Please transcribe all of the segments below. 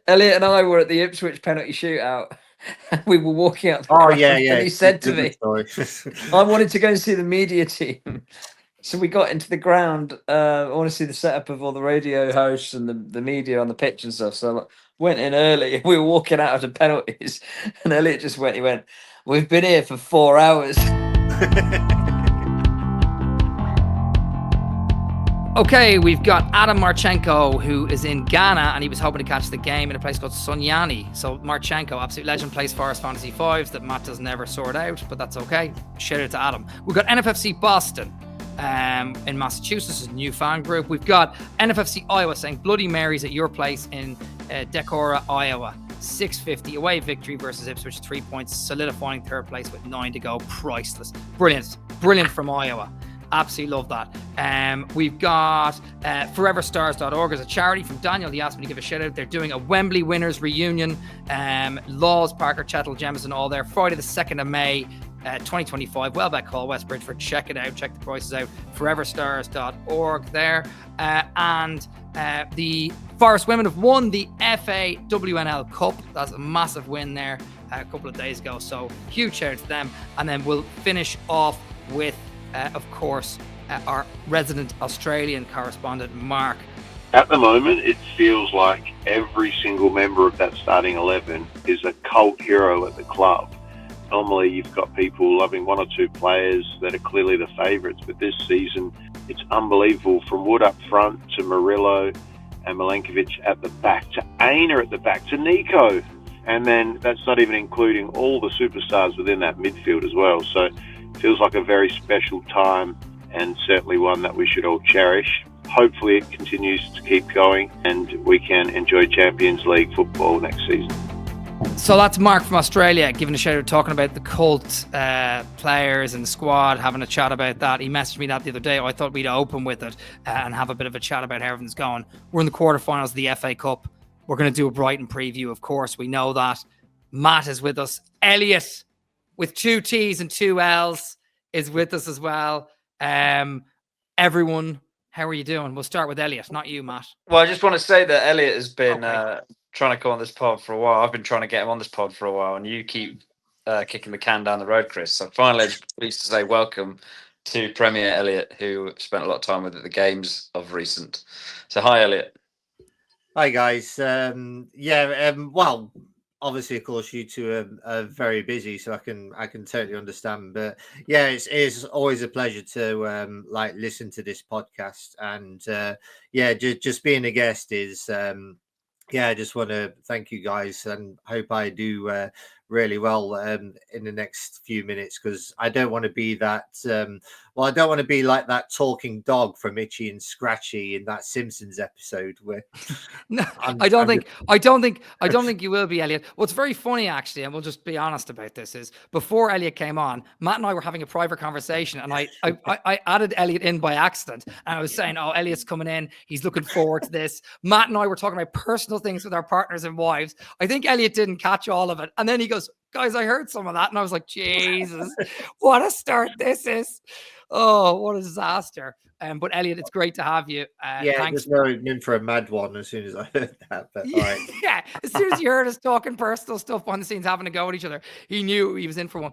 Elliot and I were at the Ipswich penalty shootout. We were walking out the Oh ground, yeah, and he said to me, Story. I wanted to go and see the media team. So we got into the ground. I want to see the setup of all the radio hosts and the media on the pitch and stuff. So I went in early. We were walking out of the penalties, and Elliot just went. He went, "We've been here for 4 hours." Okay, we've got Adam Marchenko, who is in Ghana, and he was hoping to catch the game in a place called Sunyani. So Marchenko, absolute legend, plays Forest Fantasy 5s that Matt does never sort out, but that's okay. Shout out to Adam. We've got NFFC Boston in Massachusetts, a new fan group. We've got NFFC Iowa saying Bloody Marys at your place in Decorah, Iowa. 650 away victory versus Ipswich, 3 points, solidifying third place with 9 to go. Priceless. Brilliant from Iowa. Absolutely love that. We've got foreverstars.org as a charity from Daniel. He asked me to give a shout out. They're doing a Wembley winners reunion. Laws, Parker, Chettle, Jemison, all there. Friday the 2nd of May, 2025. Welbeck Hall, West Bridgeford. Check it out. Check the prices out. foreverstars.org there. And the Forest women have won the FA WNL Cup. That's a massive win there a couple of days ago. So huge shout out to them. And then we'll finish off with of course, our resident Australian correspondent, Mark. At the moment, it feels like every single member of that starting 11 is a cult hero at the club. Normally, you've got people loving one or two players that are clearly the favourites, but this season, it's unbelievable. From Wood up front to Murillo and Milenkovic at the back, to Aina at the back, to Nico. And then that's not even including all the superstars within that midfield as well. So feels like a very special time, and certainly one that we should all cherish. Hopefully it continues to keep going and we can enjoy Champions League football next season. So that's Mark from Australia giving a shout out, talking about the cult players and the squad, having a chat about that. He messaged me that the other day. I thought we'd open with it and have a bit of a chat about how everything's going. We're in the quarterfinals of the FA Cup. We're going to do a Brighton preview, of course. We know that. Matt is with us. Elliott, with 2 T's and 2 L's, is with us as well. Everyone, how are you doing? We'll start with Elliott, not you, Matt. Well, I just want to say that Elliot has been trying to come on this pod for a while. I've been trying to get him on this pod for a while, and you keep kicking the can down the road, Chris. So finally, I'm pleased to say welcome to Premier Elliott, who spent a lot of time with at the games of recent. So hi, Elliott. Hi, guys. Well, obviously, of course, you two are very busy, so I can totally understand. But yeah, it's always a pleasure to listen to this podcast, and just being a guest is I just want to thank you guys, and hope I do really well in the next few minutes, because I don't want to be that. I don't want to be like that talking dog from Itchy and Scratchy in that Simpsons episode. Where no, I don't think you will be, Elliott. What's very funny, actually, and we'll just be honest about this, is before Elliott came on, Matt and I were having a private conversation, and I added Elliott in by accident, and I was saying, "Oh, Elliott's coming in. He's looking forward to this." Matt and I were talking about personal things with our partners and wives. I think Elliott didn't catch all of it, and then he goes, "Guys, I heard some of that," and I was like, "Jesus, what a start this is!" Oh, what a disaster. But Elliott, it's great to have you. Thanks. Just knowing in for a mad one as soon as I heard that. But all right. Yeah, as soon as you heard us talking personal stuff behind the scenes, having a go at each other, he knew he was in for one.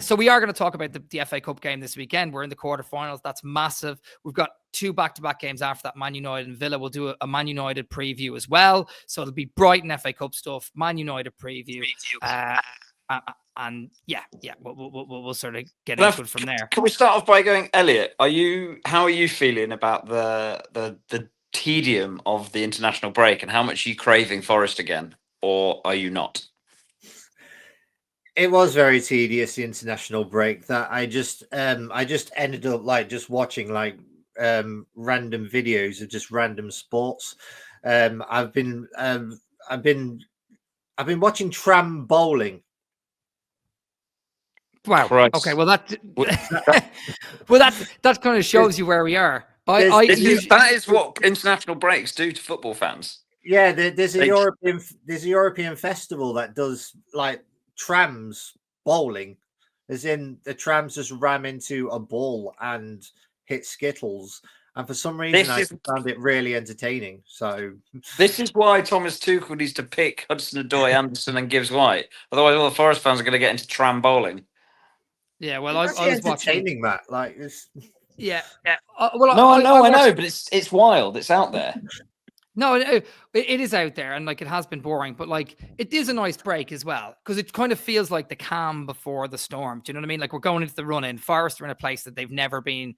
So we are going to talk about the FA Cup game this weekend. We're in the quarterfinals. That's massive. We've got 2 back-to-back games after that, Man United and Villa. We'll do a Man United preview as well. So it'll be Brighton FA Cup stuff, Man United preview. We'll sort of get into it from there. Can we start off by going, Elliott? How are you feeling about the tedium of the international break, and how much are you craving Forest again, or are you not? It was very tedious, the international break. That I just ended up just watching random videos of just random sports. I've been watching tram bowling. Wow. Christ. Okay. Well, that kind of shows you where we are. That is what international breaks do to football fans. Yeah, there's a European festival that does trams bowling, as in the trams just ram into a ball and hit skittles. And for some reason, I is found it really entertaining. So this is why Thomas Tuchel needs to pick Hudson-Odoi, Anderson, and Gibbs White. Otherwise, all the Forest fans are going to get into tram bowling. Yeah, well, it's I was watching. Entertaining, Matt. Like it's... Yeah. Well, No, I watched... know, but it's wild. It's out there. No, it is out there, and like it has been boring, but like it is a nice break as well, because it kind of feels like the calm before the storm. Do you know what I mean? Like we're going into the run-in. Forest are in a place that they've never been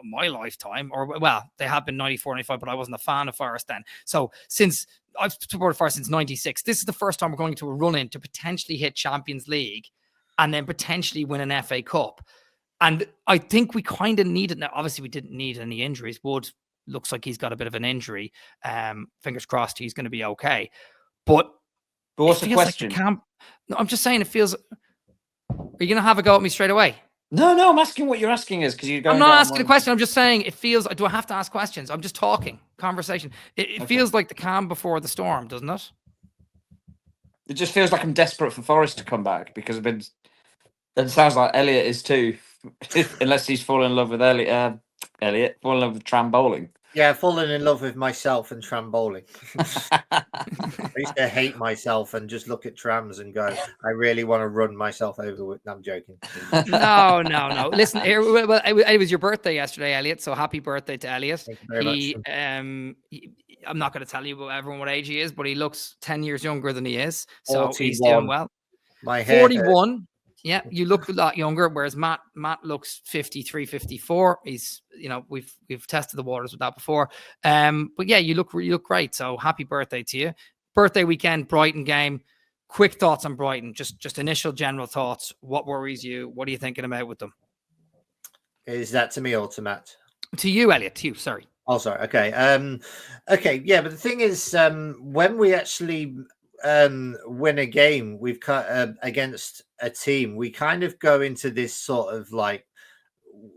my lifetime, or well, they have been 94, 95, but I wasn't a fan of Forest then. So since I've supported Forest since 96, this is the first time we're going to a run-in to potentially hit Champions League and then potentially win an FA Cup. And I think we kind of need it now. Obviously, we didn't need any injuries. Wood looks like he's got a bit of an injury. Fingers crossed he's going to be okay. But what's the question? Like no, I'm just saying it feels... Are you going to have a go at me straight away? No, I'm asking what you're asking is because you're going. I'm not asking a question. I'm just saying it feels... Do I have to ask questions? I'm just talking. Conversation. It feels like the calm before the storm, doesn't it? It just feels like I'm desperate for Forest to come back because I've been... It sounds like Elliott is too, unless he's fallen in love with Elliott, fallen in love with tram bowling. Yeah, fallen in love with myself and tram bowling. I used to hate myself and just look at trams and go, I really want to run myself over with... I'm joking. No. Listen, it was your birthday yesterday, Elliott, so happy birthday to Elliott. Thank you very much. I'm not going to tell you everyone what age he is, but he looks 10 years younger than he is, so 41. he's doing well. My hair 41. Yeah, you look a lot younger, whereas Matt looks 53, 54. He's, we've tested the waters with that before. But yeah, you look great. So happy birthday to you. Birthday weekend, Brighton game. Quick thoughts on Brighton. Just initial general thoughts. What worries you? What are you thinking about with them? Is that to me or to Matt? To you, Elliott. To you. Sorry. Oh, sorry. Okay. Okay. Yeah, but the thing is, when we actually win a game, we've cut against a team, we kind of go into this sort of like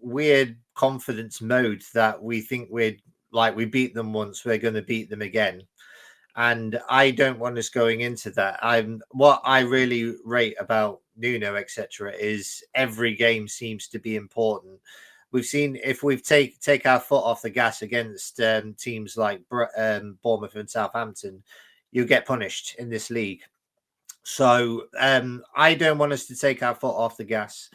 weird confidence mode that we think we beat them once, we're going to beat them again. And I don't want us going into that. What I really rate about Nuno, etc., is every game seems to be important. We've seen if we take our foot off the gas against teams like Bournemouth and Southampton, you get punished in this league. So I don't want us to take our foot off the gas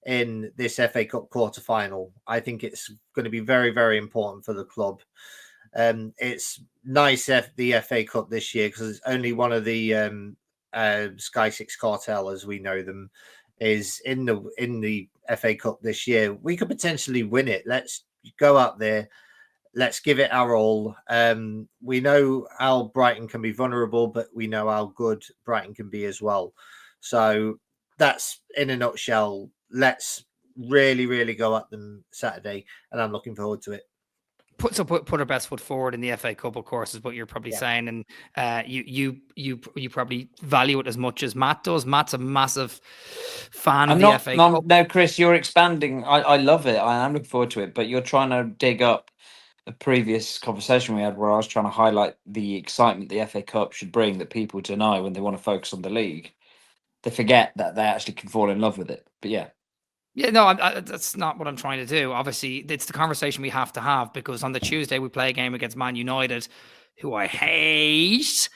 in this FA Cup quarter-final. I think it's going to be very, very important for the club. It's nice the FA Cup this year because it's only one of the Sky Six cartel, as we know them, is in the FA Cup this year. We could potentially win it. Let's go up there. Let's give it our all. We know how Brighton can be vulnerable, but we know how good Brighton can be as well. So that's in a nutshell. Let's really, really go at them Saturday, and I'm looking forward to it. Put our best foot forward in the FA Cup, of course, is what you're probably saying, and you probably value it as much as Matt does. Matt's a massive fan of the FA Cup. No, Chris, you're expanding. I love it. I am looking forward to it, but you're trying to dig up a previous conversation we had where I was trying to highlight the excitement the FA Cup should bring that people deny when they want to focus on the league. They forget that they actually can fall in love with it. But yeah. Yeah, no, that's not what I'm trying to do. Obviously, it's the conversation we have to have because on the Tuesday we play a game against Man United, who I hate.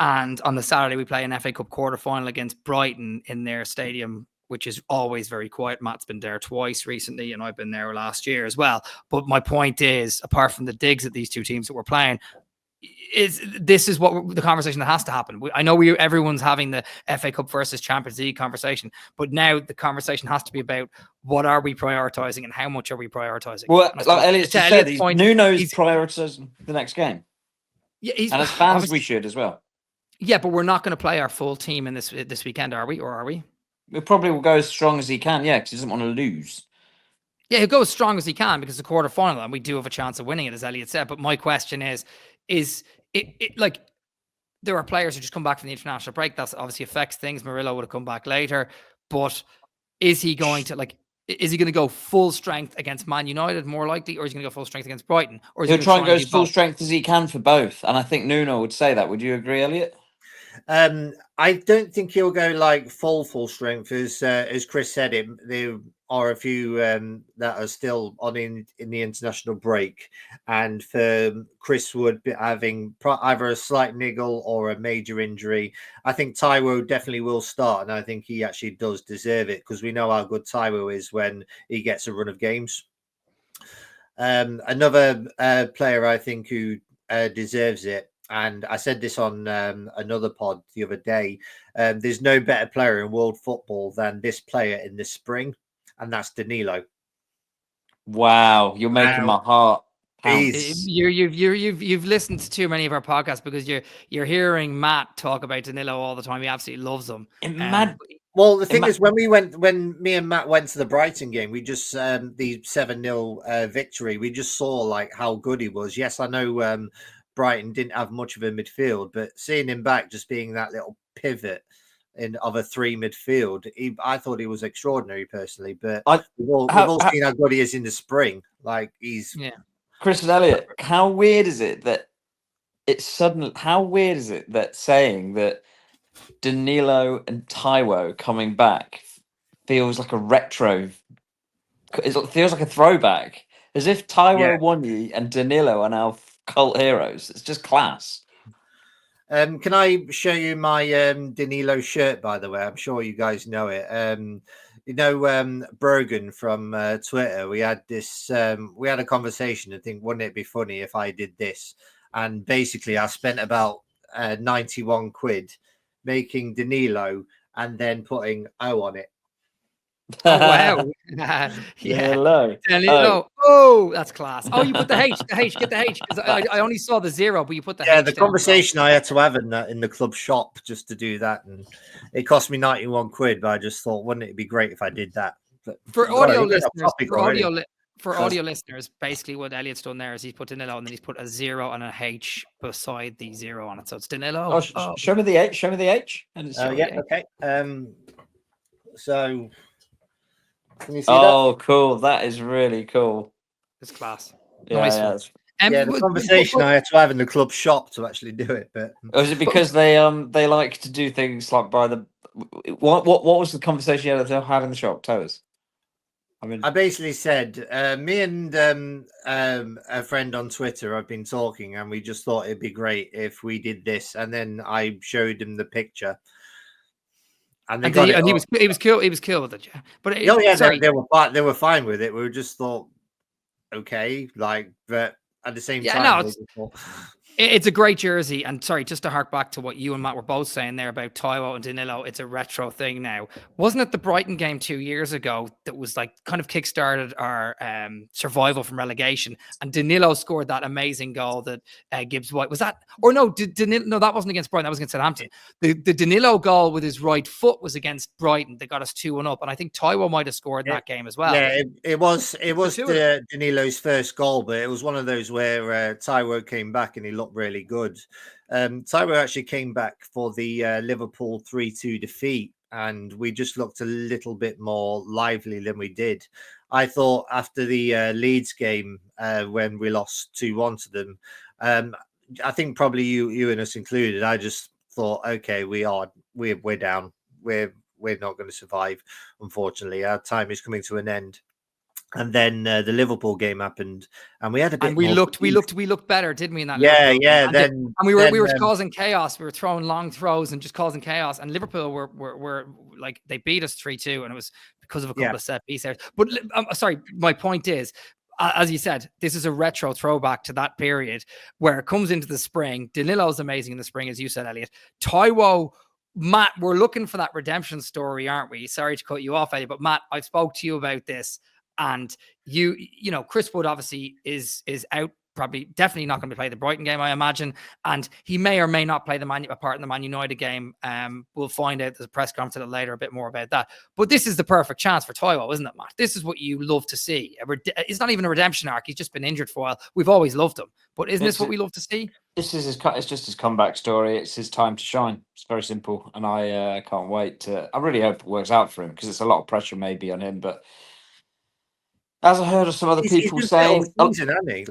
And on the Saturday we play an FA Cup quarter-final against Brighton in their stadium, which is always very quiet. Matt's been there twice recently, and I've been there last year as well. But my point is, apart from the digs at these two teams that we're playing, this is what the conversation that has to happen. I know everyone's having the FA Cup versus Champions League conversation, but now the conversation has to be about what are we prioritizing and how much are we prioritizing. Well, like Elliott said, Nuno's prioritizing the next game. Yeah, and as fans, we should as well. Yeah, but we're not going to play our full team in this weekend, are we? Or are we? We probably will go as strong as he can, because he doesn't want to lose. Yeah, he'll go as strong as he can because it's a quarterfinal and we do have a chance of winning it, as Elliott said. But my question is it like there are players who just come back from the international break? That obviously affects things. Murillo would have come back later, but is he going to go full strength against Man United more likely, or is he going to go full strength against Brighton? Or is he'll try and go as full both? Strength as he can for both, and I think Nuno would say that. Would you agree, Elliott? I don't think he'll go like full strength, as Chris said. are a few that are still on in the international break, and for Chris Wood having either a slight niggle or a major injury, I think Taiwo definitely will start, and I think he actually does deserve it because we know how good Taiwo is when he gets a run of games. Another player I think who deserves it, and I said this on another pod the other day, there's no better player in world football than this player in the spring, and that's Danilo. Wow, you're making my heart pound. You've listened to too many of our podcasts because you're hearing Matt talk about Danilo all the time. He absolutely loves him. Well, the thing is, when me and Matt went to the Brighton game, we just the 7-0 victory. We just saw like how good he was. Yes, I know Brighton didn't have much of a midfield, but seeing him back, just being that little pivot of a 3 midfield, I thought he was extraordinary personally. But we've all seen how good he is in the spring. Like Chris and Elliot, how weird is it that it's suddenly? How weird is it that saying that Danilo and Taiwo coming back feels like a retro? It feels like a throwback, as if Taiwo won you and Danilo are now cult heroes. It's just class. Can I show you my Danilo shirt, by the way? I'm sure you guys know it. Brogan from Twitter, we had this, we had a conversation and think, wouldn't it be funny if I did this? And basically I spent about 91 quid making Danilo and then putting O on it. Oh wow! Danilo. Oh, that's class. Oh, you put the H. Get the H because I only saw the 0, but you put the H. Yeah, the conversation I had to have in the club shop just to do that, and it cost me 91 quid. But I just thought, wouldn't it be great if I did that? But, for audio listeners, basically what Elliott's done there is he's put Danilo and then he's put a 0 and a H beside the 0 on it, so it's Danilo. Show me the H. Show me the H. Okay. So. Can you see that? Cool. That is really cool. It's class. The conversation I had to have in the club shop to actually do it. But is it because they like to do things like by the what was the conversation you had in the shop? Tell us. I basically said me and a friend on Twitter have been talking, and we just thought it'd be great if we did this, and then I showed him the picture. And he was cool. He was cool with it, yeah. But they were fine with it. We just thought, okay, but at the same time, it's a great jersey. And sorry, just to hark back to what you and Matt were both saying there about Taiwo and Danilo, it's a retro thing now. Wasn't it the Brighton game 2 years ago that was like kind of kickstarted our survival from relegation? And Danilo scored that amazing goal that Gibbs White was that, or no? Danilo? No, that wasn't against Brighton. That was against Southampton. The Danilo goal with his right foot was against Brighton. They got us 2-1 up, and I think Taiwo might have scored that game as well. Yeah, it was Danilo's first goal, but it was one of those where Taiwo came back and he looked really good. Taiwo actually came back for the Liverpool 3-2 defeat, and we just looked a little bit more lively than we did. I thought after the Leeds game when we lost 2-1 to them, I think probably you and us included, I just thought, okay, we're down. We're not going to survive. Unfortunately, our time is coming to an end. And then the Liverpool game happened, and we had a bit. And we looked better, didn't we? In that, and we were causing chaos. We were throwing long throws and just causing chaos. And Liverpool were like, they beat us 3-2, and it was because of a couple of set pieces. But sorry, my point is, as you said, this is a retro throwback to that period where it comes into the spring. Danilo's amazing in the spring, as you said, Elliot. Taiwo. Matt, we're looking for that redemption story, aren't we? Sorry to cut you off, Elliot, but Matt, I've spoke to you about this. And you know, Chris Wood obviously is out, probably definitely not going to play the Brighton game, I imagine. And he may or may not play a part in the Man United game. We'll find out. There's a press conference later, a bit more about that. But this is the perfect chance for Taiwo, isn't it, Matt? This is what you love to see. It's not even a redemption arc. He's just been injured for a while. We've always loved him. But isn't this what we love to see? It's just his comeback story. It's his time to shine. It's very simple. And I can't wait I really hope it works out for him, because it's a lot of pressure maybe on him. But as I heard of some other people saying, season, hasn't he?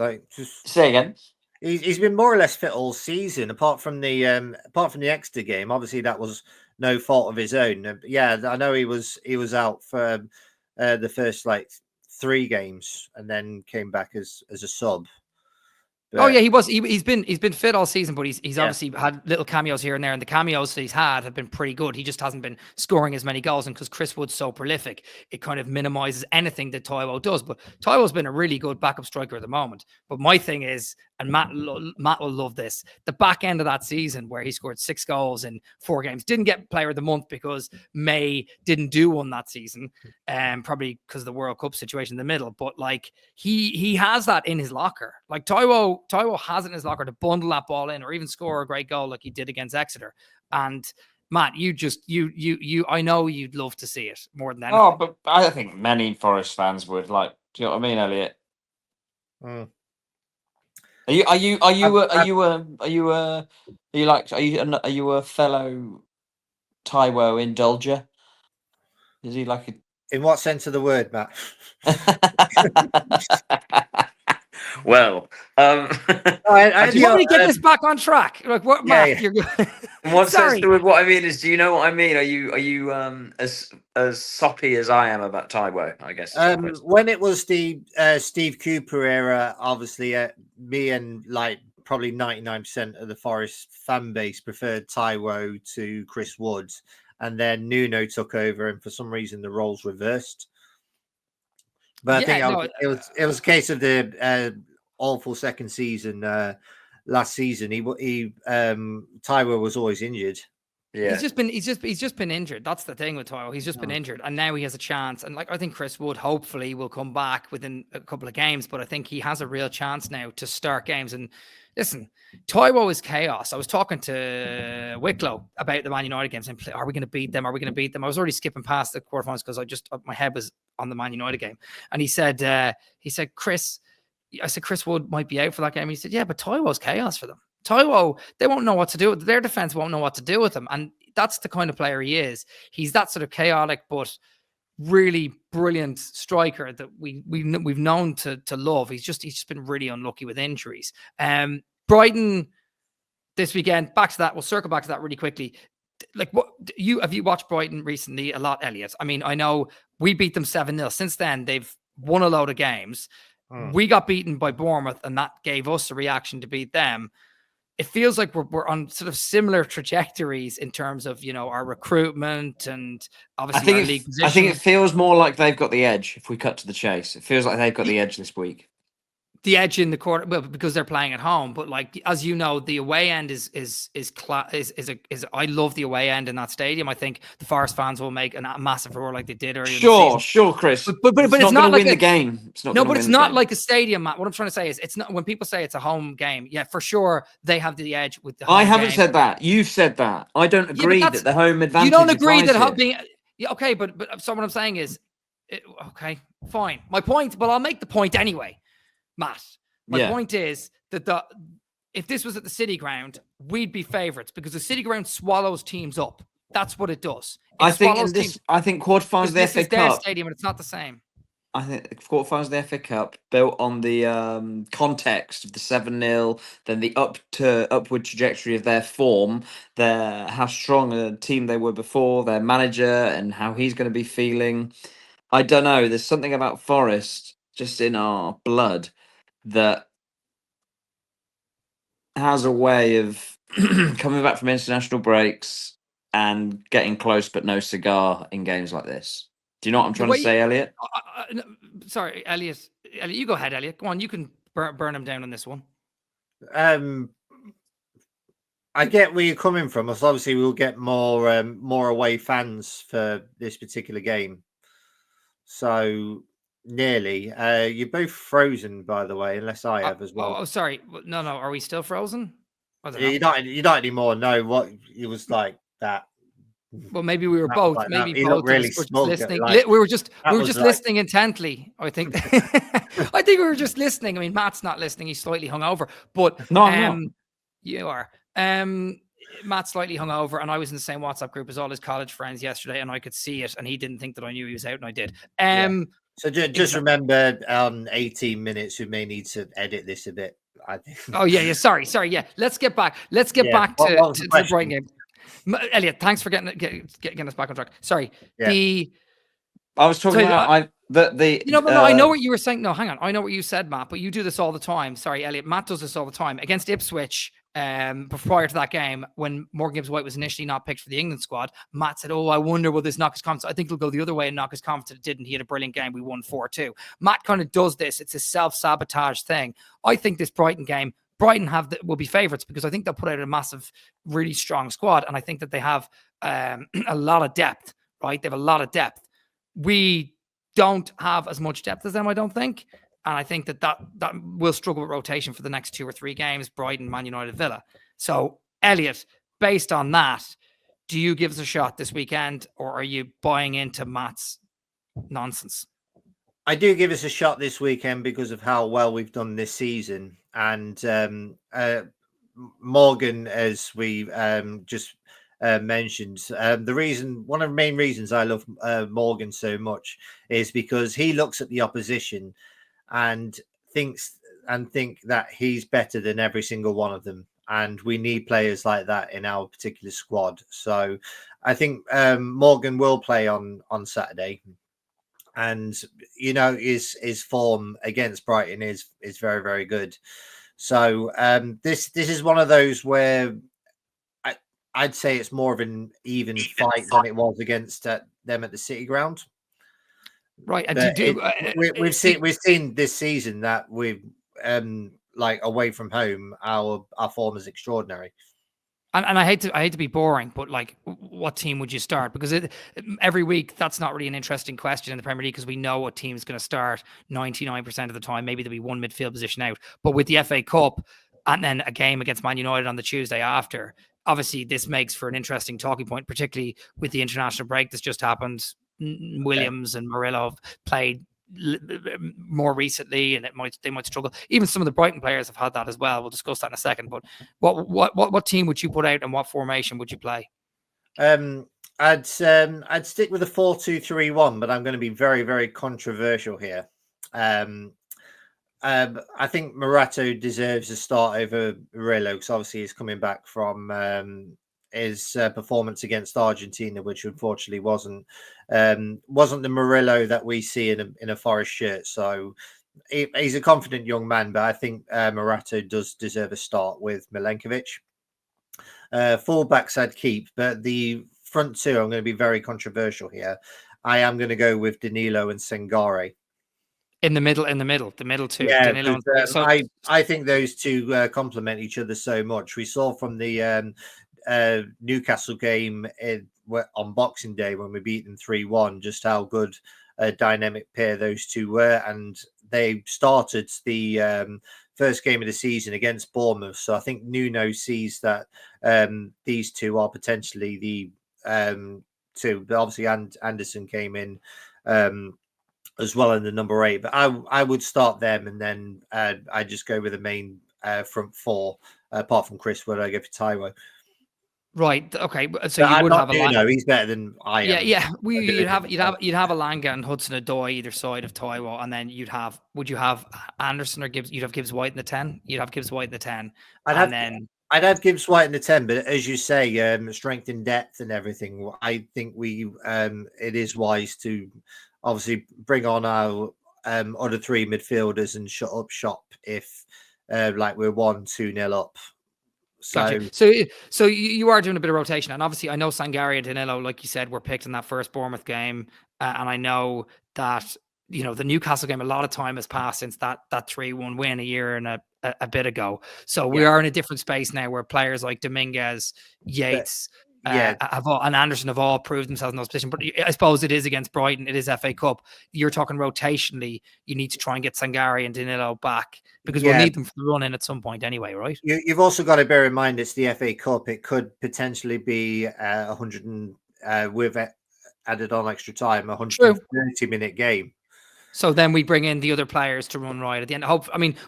Say again. He's been more or less fit all season, apart from the Exeter game. Obviously, that was no fault of his own. I know he was out for the first like 3 games, and then came back as a sub. Oh yeah, he was. He's been fit all season, but he's Yeah. obviously had little cameos here and there, and the cameos that he's had have been pretty good. He just hasn't been scoring as many goals, and because Chris Wood's so prolific, it kind of minimises anything that Taiwo does. But Taiwo's been a really good backup striker at the moment. But my thing is, and Matt will love this, the back end of that season where he scored 6 goals in 4 games, didn't get Player of the Month because May didn't do one that season, probably because of the World Cup situation in the middle. But like he has that in his locker. Like Taiwo has it in his locker to bundle that ball in or even score a great goal like he did against Exeter. And Matt, I know you'd love to see it more than anything. Oh, but I think many Forest fans would. Like, do you know what I mean, Elliot? Mm. Are you a fellow Taiwo indulger? Is he like a In what sense of the word, Matt? Well, do you want me to get this back on track? Like what, Matt? Yeah. You're what Sorry. sense with what I mean is, do you know what I mean? Are you as soppy as I am about Taiwo? I guess. When it was the Steve Cooper era, obviously, me and like probably 99% of the Forest fan base preferred Taiwo to Chris Wood, and then Nuno took over, and for some reason the roles reversed. But I think it was a case of the awful second season last season. Taiwo was always injured. Yeah, he's just been injured. That's the thing with Taiwo. He's just been injured, and now he has a chance. And like I think Chris Wood hopefully will come back within a couple of games, but I think he has a real chance now to start games. And listen, Taiwo is chaos. I was talking to Wicklow about the Man United games and are we going to beat them? Are we going to beat them? I was already skipping past the quarterfinals because my head was on the Man United game. And he said, Chris Wood might be out for that game. He said, yeah, but Taiwo's chaos for them. Taiwo, they won't know what to do. Their defense won't know what to do with him. And that's the kind of player he is. He's that sort of chaotic, but really brilliant striker that we've known to love. He's just been really unlucky with injuries. Brighton this weekend, back to that. We'll circle back to that really quickly. Like, what have you watched Brighton recently a lot, Elliot? I mean, I know we beat them 7-0. Since then, they've won a load of games. We got beaten by Bournemouth, and that gave us a reaction to beat them. It feels like we're on sort of similar trajectories in terms of, our recruitment and obviously our league position. I think it feels more like they've got the edge if we cut to the chase. It feels like they've got the edge this week. The edge in the quarter, well, because they're playing at home. But like, as you know, the away end is I love the away end in that stadium. I think the Forest fans will make a massive roar like they did earlier. Sure, Chris. But it's not like win the game. It's not like a stadium, Matt. What I'm trying to say is, it's not when people say it's a home game. Yeah, for sure they have the edge with the. I haven't said that. You've said that. I don't agree that the home advantage. You don't agree that being. Yeah, okay, but so what I'm saying is, okay, fine. My point, but I'll make the point anyway. Matt, my point is that if this was at the City Ground, we'd be favourites because the City Ground swallows teams up. That's what it does. I think quarterfinals of the FA Cup. This is their stadium, and it's not the same. I think the quarterfinals of the FA Cup built on the context of the 7-0, then the upward trajectory of their form, how strong a team they were before, their manager, and how he's going to be feeling. I don't know. There's something about Forest just in our blood that has a way of coming back from international breaks and getting close but no cigar in games like this. Do you know what I'm trying to say, Elliot? Sorry, Elliot. You go ahead, Elliot. Go on. You can burn him down on this one. I get where you're coming from. So obviously, we'll get more away fans for this particular game. So nearly. You're both frozen, by the way, unless I have as well. Oh, sorry. No. Are we still frozen? You're not anymore. No, what it was like that. Well, maybe we were both. Like maybe both. Really smug, listening. like, we were just listening intently. I think. I think we were just listening. I mean, Matt's not listening. He's slightly hungover, but no, you are. Matt's slightly hungover, and I was in the same WhatsApp group as all his college friends yesterday, and I could see it, and he didn't think that I knew he was out, and I did. So just remember, 18 minutes. We may need to edit this a bit. I think. Oh yeah. Sorry. Yeah, let's get back. Let's get back to the Brighton game. Elliot, thanks for getting us back on track. Sorry. I was talking about No, I know what you were saying. No, hang on. I know what you said, Matt, but you do this all the time. Sorry, Elliot. Matt does this all the time. Against Ipswich, prior to that game, when Morgan Gibbs-White was initially not picked for the England squad, Matt said, I wonder, will this knock his confidence? I think it'll go the other way and knock his confidence. It didn't. He had a brilliant game. We won 4-2. Matt kind of does this. It's a self-sabotage thing. I think this Brighton game, Brighton will be favourites because I think they'll put out a massive, really strong squad. And I think that they have a lot of depth, right? They have a lot of depth. We don't have as much depth as them, I don't think. And I think that will struggle with rotation for the next 2 or 3 games, Brighton, Man United, Villa. So, Elliot, based on that, do you give us a shot this weekend, or are you buying into Matt's nonsense? I do give us a shot this weekend because of how well we've done this season. And Morgan, as we just mentioned, one of the main reasons I love Morgan so much is because he looks at the opposition and think that he's better than every single one of them, and we need players like that in our particular squad. So I think Morgan will play on Saturday, and his form against Brighton is very, very good. So this is one of those where I'd say it's more of an even fight than it was against them at the City Ground. Right, and we've seen this season that we've like away from home, our form is extraordinary. And I hate to be boring, but like, what team would you start? Because every week that's not really an interesting question in the Premier League because we know what team is going to start 99% of the time. Maybe there'll be one midfield position out, but with the FA Cup and then a game against Man United on the Tuesday after. Obviously, this makes for an interesting talking point, particularly with the international break that's just happened. Williams and Murillo have played more recently, and they might struggle. Even some of the Brighton players have had that as well. We'll discuss that in a second. But what team would you put out, and what formation would you play? I'd stick with a 4-2-3-1, but I'm going to be very, very controversial here. I think Morato deserves a start over Murillo because obviously he's coming back from his performance against Argentina, which unfortunately wasn't the Murillo that we see in a Forest shirt. So he's a confident young man, but I think Morato does deserve a start with Milenkovic. Fullbacks I'd keep, but the front two, I'm going to be very controversial here. I am going to go with Danilo and Sangare. In the middle two. Yeah, Danilo I think those two complement each other so much. We saw from the Newcastle game on Boxing Day when we beat them 3-1 just how good a dynamic pair those two were, and they started the first game of the season against Bournemouth. So I think Nuno sees that these two are potentially the two. But obviously, Anderson came in as well in the number 8. But I would start them, and then I just go with the main front four. Apart from Chris Wood, I go for Taiwo. Right. Okay. So you would have Nuno. He's better than I am. Yeah. You'd have Alanga and Hudson-Odoi either side of Taiwo, and then would you have Anderson or Gibbs? You'd have Gibbs-White in the 10. You'd have Gibbs-White in the 10. I'd have Gibbs-White in the 10, but as you say, strength in depth and everything. I think it is wise to obviously bring on our other 3 midfielders and shut up shop if like we're 1-2-0 up. So you are doing a bit of rotation, and obviously I know Sangare and Danilo, like you said, were picked in that first Bournemouth game, and I know that the Newcastle game, a lot of time has passed since that 3-1 win a year and a bit ago. So we are in a different space now where players like Dominguez, Yates, and Anderson have all proved themselves in those positions. But I suppose it is against Brighton, it is FA Cup. You're talking rotationally, you need to try and get Sangare and Danilo back because we'll need them for the run in at some point anyway, right? You've also got to bear in mind it's the FA Cup. It could potentially be 100 we've added on extra time, 130-minute game. So then we bring in the other players to run right at the end.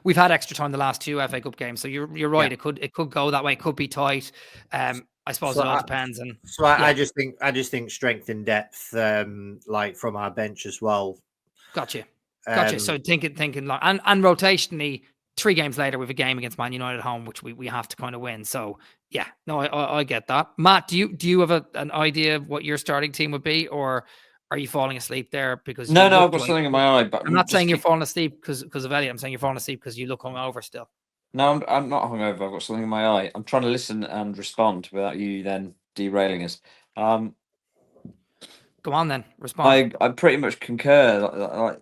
We've had extra time the last 2 FA Cup games, so you're right. Yeah. It could go that way. It could be tight. I suppose it all depends. And I just think strength and depth, like from our bench as well. Gotcha. So thinking long and rotationally, 3 games later we have a game against Man United at home, which we have to kind of win. So yeah, no, I get that. Matt, do you have an idea of what your starting team would be, or Are you falling asleep there because No, you I've look got like, something in my eye. But I'm not saying you're falling asleep because of Elliot. I'm saying you're falling asleep because you look hungover still. No, I'm not hungover. I've got something in my eye. I'm trying to listen and respond without you then derailing us. Go on then, respond. I pretty much concur.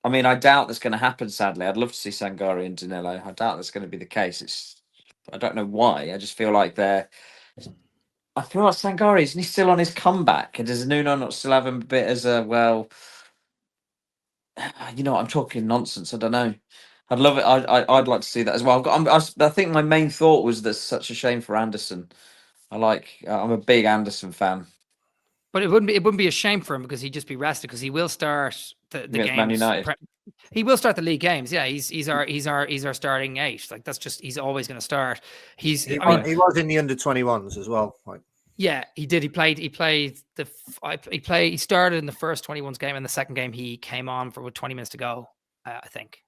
I mean, I doubt that's going to happen. Sadly, I'd love to see Sangari and Danilo. I doubt that's going to be the case. I don't know why. I just feel like they're. I feel like Sangari isn't he still on his comeback, and does Nuno not still have him a bit as a well? You know, I'm talking nonsense. I don't know. I'd love it. I'd like to see that as well. I think my main thought was that's such a shame for Anderson. I'm a big Anderson fan. But it wouldn't be a shame for him because he'd just be rested because he will start the games. Man United. He will start the league games. Yeah, he's our starting 8. Like that's just he's always going to start. He was in the under-21s as well. Like. Yeah, he did. He started in the first 21s game, and the second game he came on for with 20 minutes to go. I think.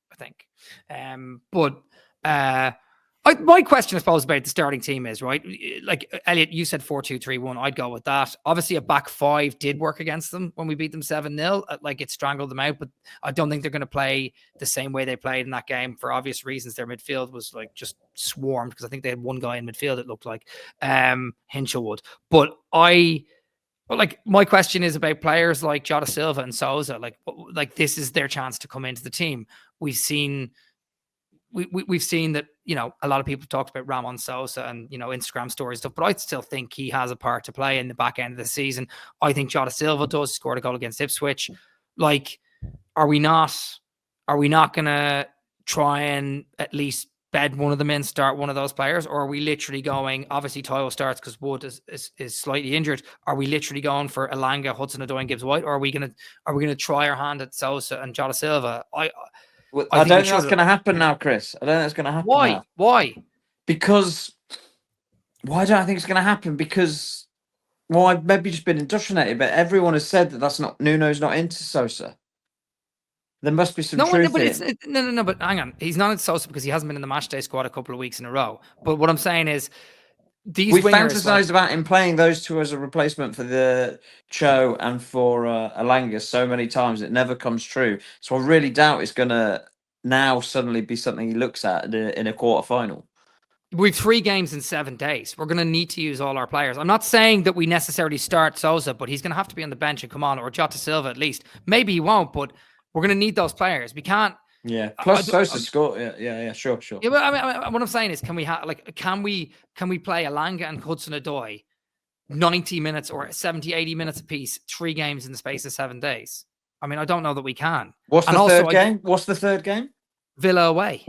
My question, I suppose, about the starting team is, right, like Elliot, you said 4-2-3-1. I'd go with that. Obviously, a back 5 did work against them when we beat them 7-0. Like it strangled them out, but I don't think they're going to play the same way they played in that game for obvious reasons. Their midfield was like just swarmed because I think they had one guy in midfield. It looked like Hinchelwood. But my question is about players like Jota Silva and Sousa. Like this is their chance to come into the team. We've seen that, you know, a lot of people talked about Ramon Sousa and, you know, Instagram stories stuff, but I still think he has a part to play in the back end of the season. I think Jota Silva does. Scored a goal against Ipswich. Like, are we not going to try and at least bed one of them in, start one of those players? Or are we literally going, obviously Toyo starts because Wood is slightly injured. Are we literally going for Elanga, Hudson-Odoi and Gibbs White? Or are we going to try our hand at Sousa and Jota Silva? I don't think that's going to happen now, Chris. I don't think that's going to happen. Why? Why? Because why don't I think it's going to happen? Because I've maybe just been indoctrinated, but everyone has said that's not Nuno's not into Sousa. There must be some truth in it. No. But hang on, he's not into Sousa because he hasn't been in the matchday squad a couple of weeks in a row. But what I'm saying is, we fantasized about him playing those two as a replacement for the Cho and for Elanga so many times. It never comes true. So I really doubt it's going to now suddenly be something he looks at in a quarterfinal. We've 3 games in 7 days. We're going to need to use all our players. I'm not saying that we necessarily start Sousa, but he's going to have to be on the bench and come on, or Jota Silva at least. Maybe he won't, but we're going to need those players. We can't. Yeah. Plus Sousa scored. Yeah. Sure. Yeah, but I mean, what I'm saying is, can we play Elanga and Hudson-Odoi 90 minutes or 70, 80 minutes apiece, 3 games in the space of 7 days? I mean, I don't know that we can. What's the third game? Villa away.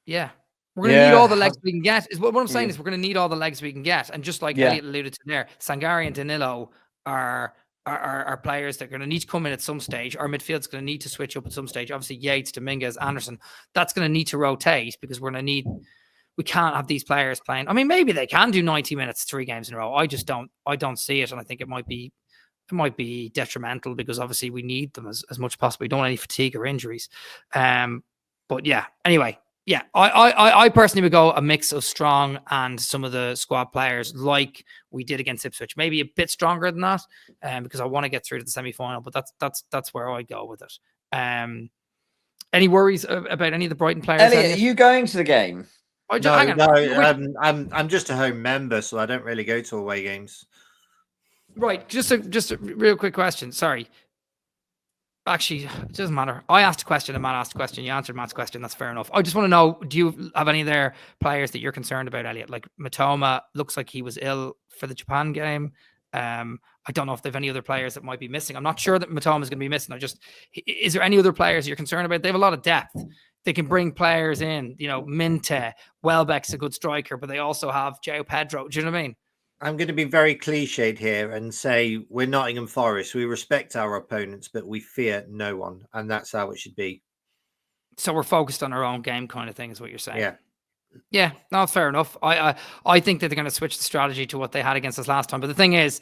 Yeah. We're going to need all the legs we can get. What I'm saying is we're going to need all the legs we can get. And just like Elliot alluded to there, Sangari and Danilo are players that are going to need to come in at some stage. Our midfield's going to need to switch up at some stage. Obviously, Yates, Dominguez, Anderson. That's going to need to rotate because we're going to need. We can't have these players playing. I mean, maybe they can do 90 minutes, 3 games in a row. I don't see it, and I think it might be detrimental because obviously we need them as much as possible. We don't want any fatigue or injuries. But yeah. Anyway. Yeah, I personally would go a mix of strong and some of the squad players like we did against Ipswich. Maybe a bit stronger than that, because I want to get through to the semi-final. But that's where I'd go with it. Any worries about any of the Brighton players? Elliot, are you going to the game? I'm just a home member, so I don't really go to away games. Right, just a real quick question. Sorry. Actually, it doesn't matter. I asked a question and Matt asked a question. You answered Matt's question. That's fair enough. I just want to know, do you have any of their players that you're concerned about, Elliot? Like Matoma looks like he was ill for the Japan game. I don't know if there's any other players that might be missing. I'm not sure that Matoma is going to be missing. Is there any other players you're concerned about? They have a lot of depth. They can bring players in, you know, Minte, Welbeck's a good striker, but they also have João Pedro. Do you know what I mean? I'm going to be very cliched here and say we're Nottingham Forest. We respect our opponents, but we fear no one. And that's how it should be. So we're focused on our own game kind of thing is what you're saying. Yeah. Yeah, no, fair enough. I think that they're going to switch the strategy to what they had against us last time. But the thing is,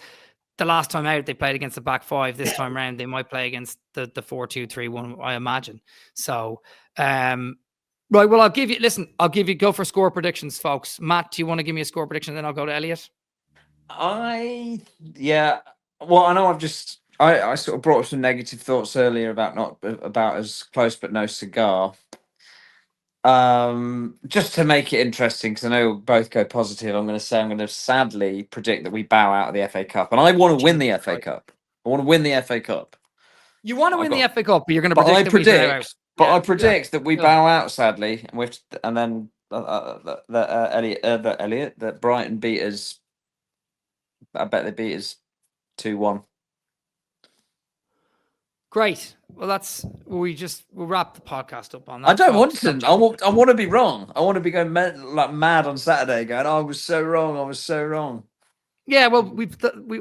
the last time out, they played against the back 5. This time around, they might play against the 4-2-3-1, I imagine. So, right, well, I'll give you, go for score predictions, folks. Matt, do you want to give me a score prediction? Then I'll go to Elliot. I Well, I know I sort of brought up some negative thoughts earlier about as close but no cigar. Just to make it interesting, because I know we'll both go positive, I'm going to sadly predict that we bow out of the FA Cup, and I want to win the FA Cup. I want to win the FA Cup. You want to win the FA Cup, but you're going to But I predict that we bow out. I predict that we bow out sadly, and then that Brighton beat us. I bet they beat us 2-1. Great. Well, we'll wrap the podcast up on that. I don't want to. I want to be wrong. I want to be going mad on Saturday, going, "Oh, I was so wrong. I was so wrong." Yeah, well, we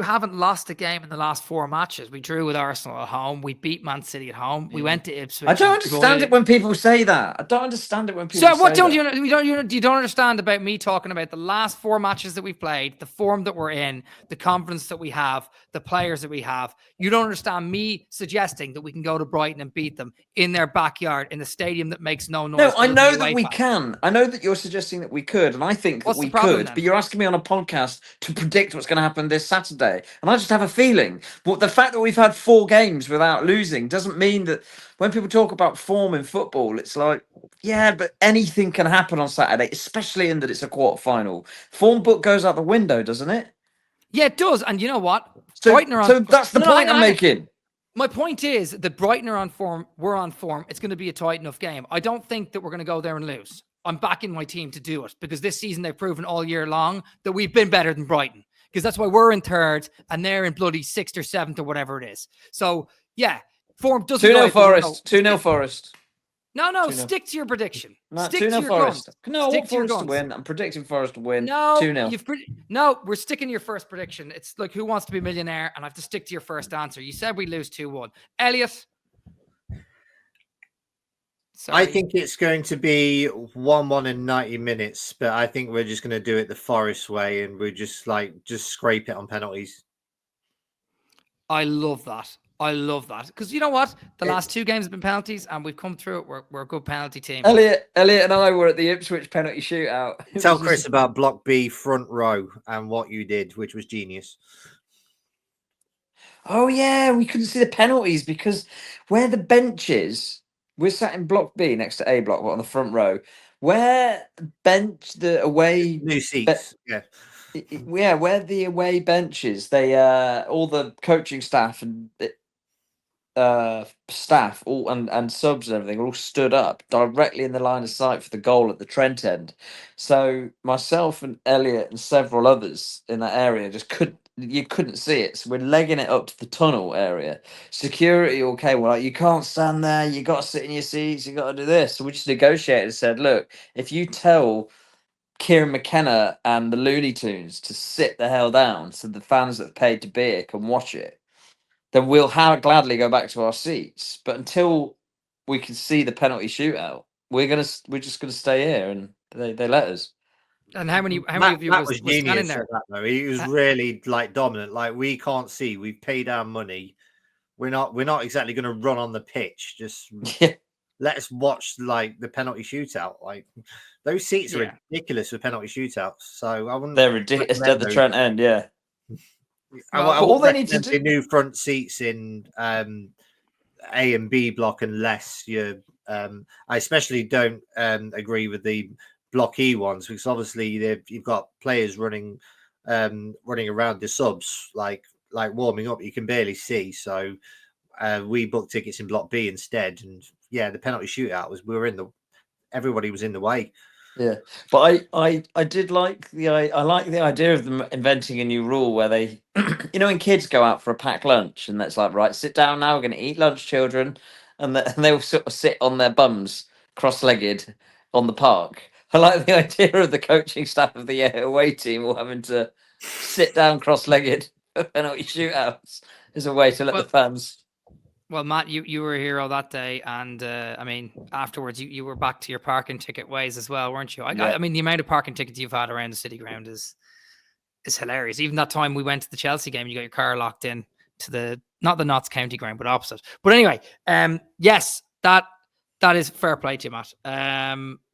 haven't lost a game in the last 4 matches. We drew with Arsenal at home. We beat Man City at home. We went to Ipswich. I don't understand it when people say that. I don't understand it when people. So what say don't that. you don't understand about me talking about the last 4 matches that we've played, the form that we're in, the confidence that we have, the players that we have. You don't understand me suggesting that we can go to Brighton and beat them in their backyard in a stadium that makes no noise. No, I know that we can. I know that you're suggesting that we could, and I think that we could. But you're asking me on a podcast to predict what's going to happen this Saturday, and I just have a feeling. But the fact that we've had 4 games without losing doesn't mean that when people talk about form in football, it's like, yeah, but anything can happen on Saturday, especially in that it's a quarter-final. Form book goes out the window, doesn't it? Yeah, it does. And you know what? So that's the point I'm making. My point is that Brighton are on form. We're on form. It's going to be a tight enough game. I don't think that we're going to go there and lose. I'm backing my team to do it because this season they've proven all year long that we've been better than Brighton, because that's why we're in 3rd and they're in bloody 6th or 7th or whatever it is. So yeah, form doesn't. 2-0 Forest. 2-0 Forest. No, stick to your prediction. No, stick to your Forest. guns. No, stick I want Forest to win. I'm predicting Forest to win. No, 2-0. No, we're sticking to your first prediction. It's like Who Wants to Be a Millionaire, and I have to stick to your first answer. You said we lose 2-1. Elliott? Sorry. I think it's going to be 1-1 in 90 minutes, but I think we're just going to do it the Forest way, and we're just scrape it on penalties. I love that. Because you know what? The last 2 games have been penalties, and we've come through it. We're a good penalty team. Elliott and I were at the Ipswich penalty shootout. Tell Chris about Block B front row and what you did, which was genius. Oh, yeah, we couldn't see the penalties because where the bench is, we're sat in Block B next to A Block, but on the front row. Where the away... New seats, yeah. Yeah, where the away benches, they all the coaching staff and staff all and subs and everything all stood up directly in the line of sight for the goal at the Trent end. So myself and Elliott and several others in that area you couldn't see it. So we're legging it up to the tunnel area. Security all came, well, like, you can't stand there, you got to sit in your seats, you got to do this. So we just negotiated and said, look, if you tell Kieran McKenna and the Looney Tunes to sit the hell down so the fans that paid to be here can watch it, then we'll gladly go back to our seats. But until we can see the penalty shootout, we're just gonna stay here, and they let us. And how many of you was genius there? That, though. He was really dominant. Like, we can't see. We've paid our money. We're not exactly going to run on the pitch. Just let us watch the penalty shootout. Like, those seats are ridiculous for penalty shootouts. So I wouldn't. They're ridiculous at the Trent end. Yeah. All they need to do new front seats in A and B block, unless you. I especially don't agree with the Block E ones, because obviously you've got players running around the subs like warming up. You can barely see. So we booked tickets in Block B instead, and the penalty shootout everybody was in the way. Yeah, but I did like the idea of them inventing a new rule where they, when kids go out for a packed lunch and that's like, right, sit down now, we're going to eat lunch, children, and they will sort of sit on their bums, cross-legged, on the park. I like the idea of the coaching staff of the away team all having to sit down cross-legged for penalty shootouts as a way to let the fans. Well, Matt, you were a hero that day, and afterwards you were back to your parking ticket ways as well, weren't you? I mean, the amount of parking tickets you've had around the city ground is hilarious. Even that time we went to the Chelsea game, you got your car locked in to not the Notts County ground, but opposite. But anyway, yes, that That is fair play to you, Matt.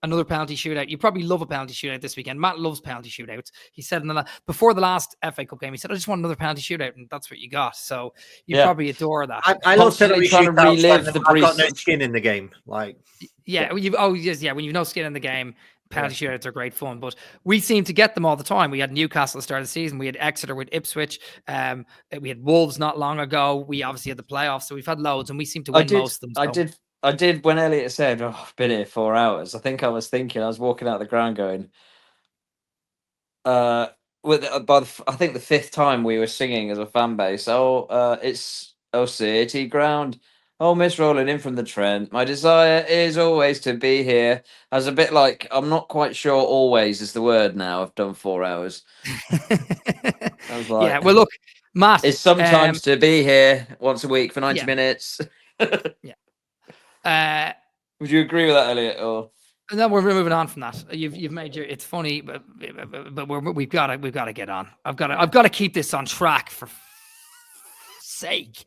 Another penalty shootout. You probably love a penalty shootout this weekend. Matt loves penalty shootouts. He said before the last FA Cup game, he said, "I just want another penalty shootout," and that's what you got. So you probably adore that. I love penalty trying to relive the I've got no skin in the game. Like, yeah, when you've no skin in the game, penalty shootouts are great fun. But we seem to get them all the time. We had Newcastle at the start of the season. We had Exeter with Ipswich. We had Wolves not long ago. We obviously had the playoffs, so we've had loads, and we seem to win most of them. So. I did when Elliott said, "Oh, I've been here 4 hours." I think I was thinking, I was walking out the ground going, I think the 5th time we were singing as a fan base, it's City ground. Oh, Miss rolling in from the Trent. My desire is always to be here. I was a bit like, I'm not quite sure always is the word now. I've done 4 hours. I was like, yeah, well, look, Matt. It's sometimes to be here once a week for 90 minutes. Yeah. Would you agree with that, Elliot? Or no, we're moving on from that. You've made your. It's funny, but we've got to get on. I've got to keep this on track for sake.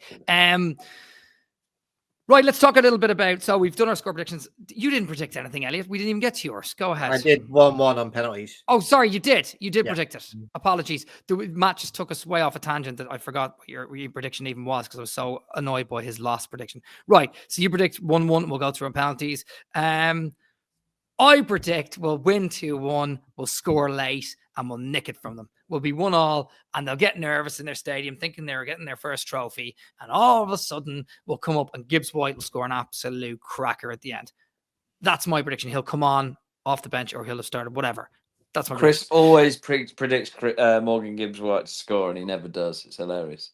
Right, let's talk a little bit about. So we've done our score predictions. You didn't predict anything, Elliot. We didn't even get to yours. Go ahead. I did 1-1 on penalties. Oh, sorry, you did. You did predict it. Apologies. Matt just took us way off a tangent that I forgot what your prediction even was because I was so annoyed by his lost prediction. Right, so you predict 1-1. We'll go through on penalties. I predict we'll win 2-1. We'll score late and we'll nick it from them. We'll be 1-1 and they'll get nervous in their stadium thinking they're getting their first trophy. And all of a sudden we'll come up and Gibbs White will score an absolute cracker at the end. That's my prediction. He'll come on off the bench or he'll have started, whatever. That's my Chris prediction. always predicts Morgan Gibbs White to score and he never does. It's hilarious.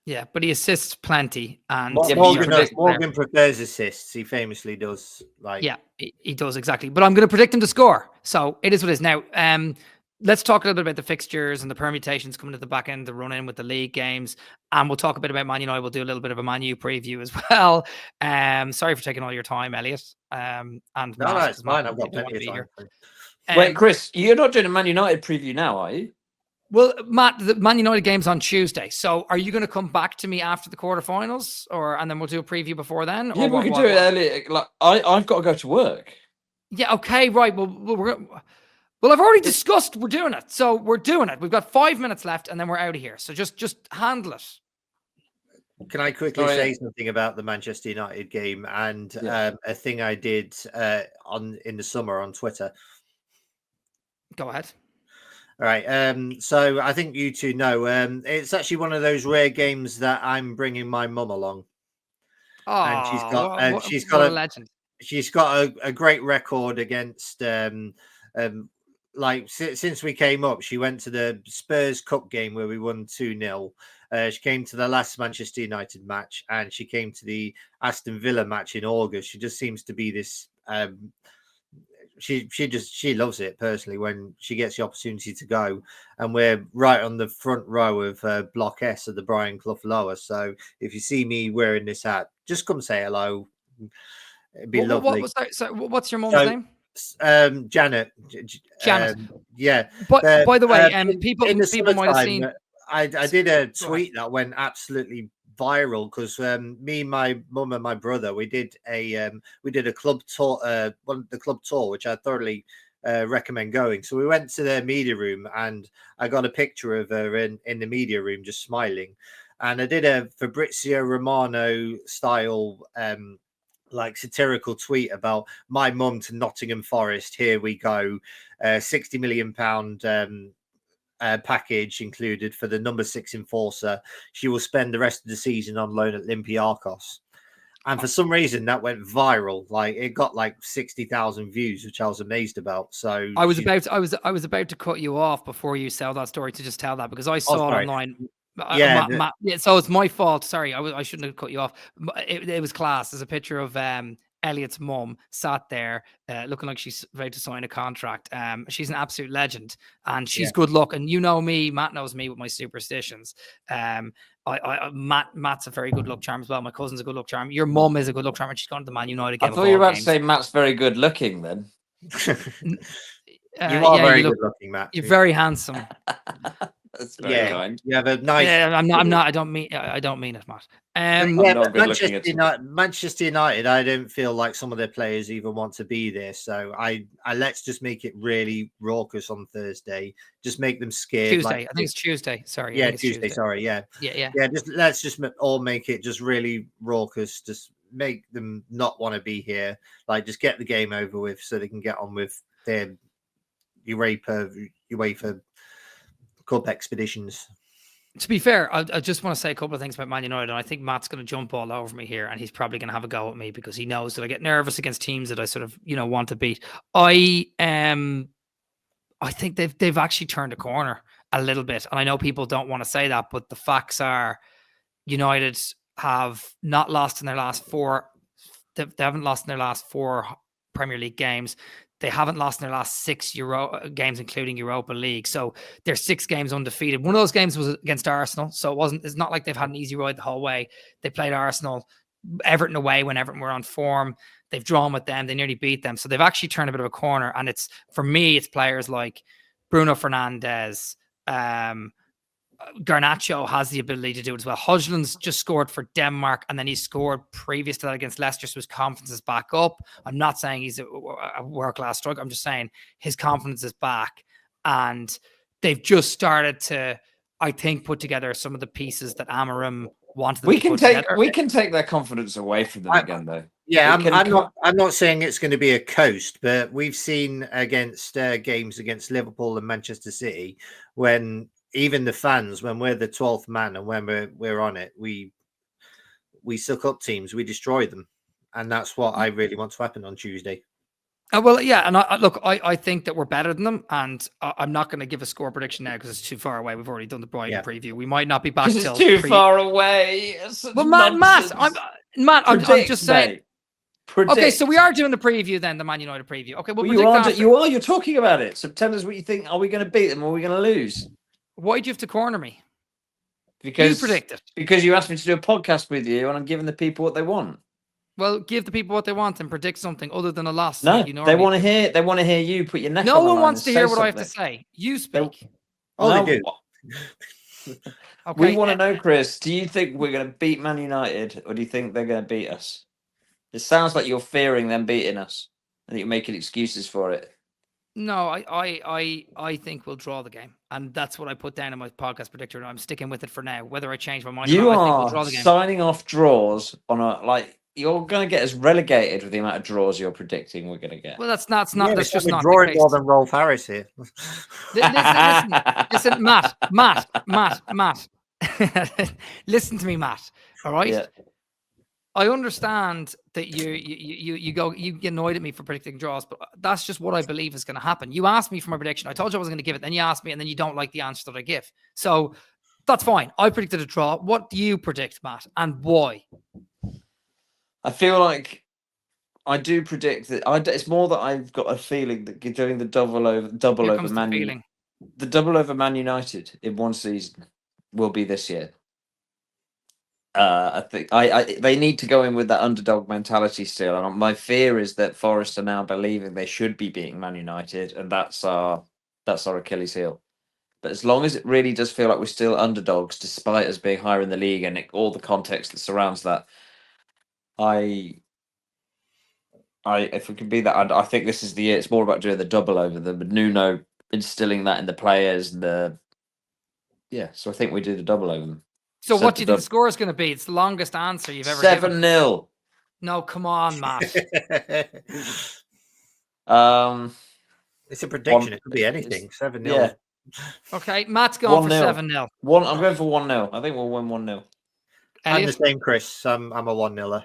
Yeah, but he assists plenty. And Morgan prefers assists. He famously does. Yeah, he does, exactly. But I'm going to predict him to score. So it is what it is. Now, let's talk a little bit about the fixtures and the permutations coming to the back end, the run in with the league games. And we'll talk a bit about Man United. We'll do a little bit of a Man U preview as well. Sorry for taking all your time, Elliot. No, it's fine. I've got plenty of time. Wait, Chris, you're not doing a Man United preview now, are you? Well, Matt, the Man United game's on Tuesday. So are you going to come back to me after the quarterfinals and then we'll do a preview before then? Yeah, we can do it early. Like, I've got to go to work. Yeah, okay, right. Well, I've already discussed we're doing it. So we're doing it. We've got 5 minutes left and then we're out of here. So just handle it. Can I quickly say something about the Manchester United game and a thing I did in the summer on Twitter? Go ahead. All right. So I think you two know it's actually one of those rare games that I'm bringing my mum along. Oh, and she's got a legend. She's got a great record against since we came up. She went to the Spurs Cup game where we won 2-0. She came to the last Manchester United match, and she came to the Aston Villa match in August. She just seems to be this. She loves it personally when she gets the opportunity to go, and we're right on the front row of Block S of the Brian Clough Lower. So if you see me wearing this hat, just come say hello. It'd be lovely. What's your mum's name? Janet. Janet. Yeah. But by the way, people might have seen. I did a tweet that went absolutely viral because me, my mum, and my brother, we did a club tour, the club tour, which I thoroughly recommend going. So we went to their media room, and I got a picture of her in the media room just smiling, and I did a Fabrizio Romano style satirical tweet about my mum to Nottingham Forest. Here we go, £60 million package included for the number 6 enforcer. She will spend the rest of the season on loan at Olympiacos. And for some reason that went viral. It got 60,000 views, which I was amazed about. So I was about to cut you off before you sell that story to just tell that, because I saw it online. So it's my fault. Sorry, I shouldn't have cut you off. It was class. There's a picture of Elliott's mum sat there looking like she's ready to sign a contract. She's an absolute legend, and she's good luck. And you know me, Matt knows me with my superstitions. Matt's a very good luck charm as well. My cousin's a good luck charm. Your mum is a good luck charm, and she's gone to the Man United game. I thought you were about to say Matt's very good looking then. You are very good looking, Matt. You're very handsome. That's very kind. You have a nice. Yeah, I'm not. I don't mean it, Matt. I'm Yeah, not but good looking at Manchester United, I don't feel like some of their players even want to be there. So I let's just make it really raucous on Thursday. Just make them scared. Tuesday. I think it's Tuesday. Sorry. Yeah, I think it's Tuesday. Sorry. Yeah. Yeah. Let's just all make it just really raucous. Just make them not want to be here. Like, just get the game over with so they can get on with their UEFA Cup expeditions. To be fair, I just want to say a couple of things about Man United, and I think Matt's going to jump all over me here, and he's probably going to have a go at me because he knows that I get nervous against teams that I sort of, want to beat. I think they've actually turned a corner a little bit, and I know people don't want to say that, but the facts are, United have not lost in their last four. They haven't lost in their last 4 Premier League games. They haven't lost in their last 6 Euro games, including Europa League. So they're 6 games undefeated. One of those games was against Arsenal. So it's not like they've had an easy ride the whole way. They played Arsenal, Everton away when Everton were on form. They've drawn with them. They nearly beat them. So they've actually turned a bit of a corner. And for me, it's players like Bruno Fernandes, Garnacho has the ability to do it as well. Hodgland's just scored for Denmark, and then he scored previous to that against Leicester, so his confidence is back up. I'm not saying he's a world-class striker. I'm just saying his confidence is back, and they've just started to, I think, put together some of the pieces that Amorim wanted them to put together. We can take their confidence away from them again, though. Yeah, I'm not saying it's going to be a coast, but we've seen against games against Liverpool and Manchester City when even the fans, when we're the 12th man and when we're on it, we suck up teams, we destroy them, and that's what I really want to happen on Tuesday. Well, yeah, and I think that we're better than them, and I'm not going to give a score prediction now because it's too far away. We've already done the Brighton preview. We might not be back till it's too far away. Well, Matt, I'm just saying. Predict. Okay, so we are doing the preview then, the Man United preview. Okay, well, you're talking about it. So tell us what you think. Are we going to beat them or are we going to lose? Why do you have to corner me? Because you predict it. Because you asked me to do a podcast with you, and I'm giving the people what they want. Well, give the people what they want and predict something other than a loss. No, they want to hear. They want to hear you put your neck. No on the one line wants to hear what something. I have to say. You speak. They do. Okay. We want to know, Chris. Do you think we're going to beat Man United, or do you think they're going to beat us? It sounds like you're fearing them beating us, and you're making excuses for it. No, I think we'll draw the game, and that's what I put down in my podcast predictor, and I'm sticking with it for now. Whether I change my mind, you or not, I think are we'll draw the game. Signing off draws on you're going to get us relegated with the amount of draws you're predicting we're going to get. Well, that's just not drawing the case. more than Rolf Harris here. Listen, Matt. Listen to me, Matt. All right. Yeah. I understand that you get annoyed at me for predicting draws, but that's just what I believe is going to happen. You asked me for my prediction. I told you I wasn't going to give it. Then you asked me, and then you don't like the answer that I give. So that's fine. I predicted a draw. What do you predict, Matt, and why? I feel like I do predict that. It's more that I've got a feeling that doing the double over Man United in one season will be this year. I think they need to go in with that underdog mentality still, and my fear is that Forest are now believing they should be beating Man United, and that's our Achilles heel. But as long as it really does feel like we're still underdogs, despite us being higher in the league and all the context that surrounds that, if we can be that, I think this is the year. It's more about doing the double over them, but Nuno instilling that in the players. So I think we do the double over them. So what do you think the score is going to be? It's the longest answer you've ever given. 7-0. No, come on, Matt. It's a prediction. It could be anything. 7-0. Yeah. Okay, Matt's going for 7-0. I'm going for 1-0. I think we'll win 1-0. I'm the same, Chris. I'm a 1-0er.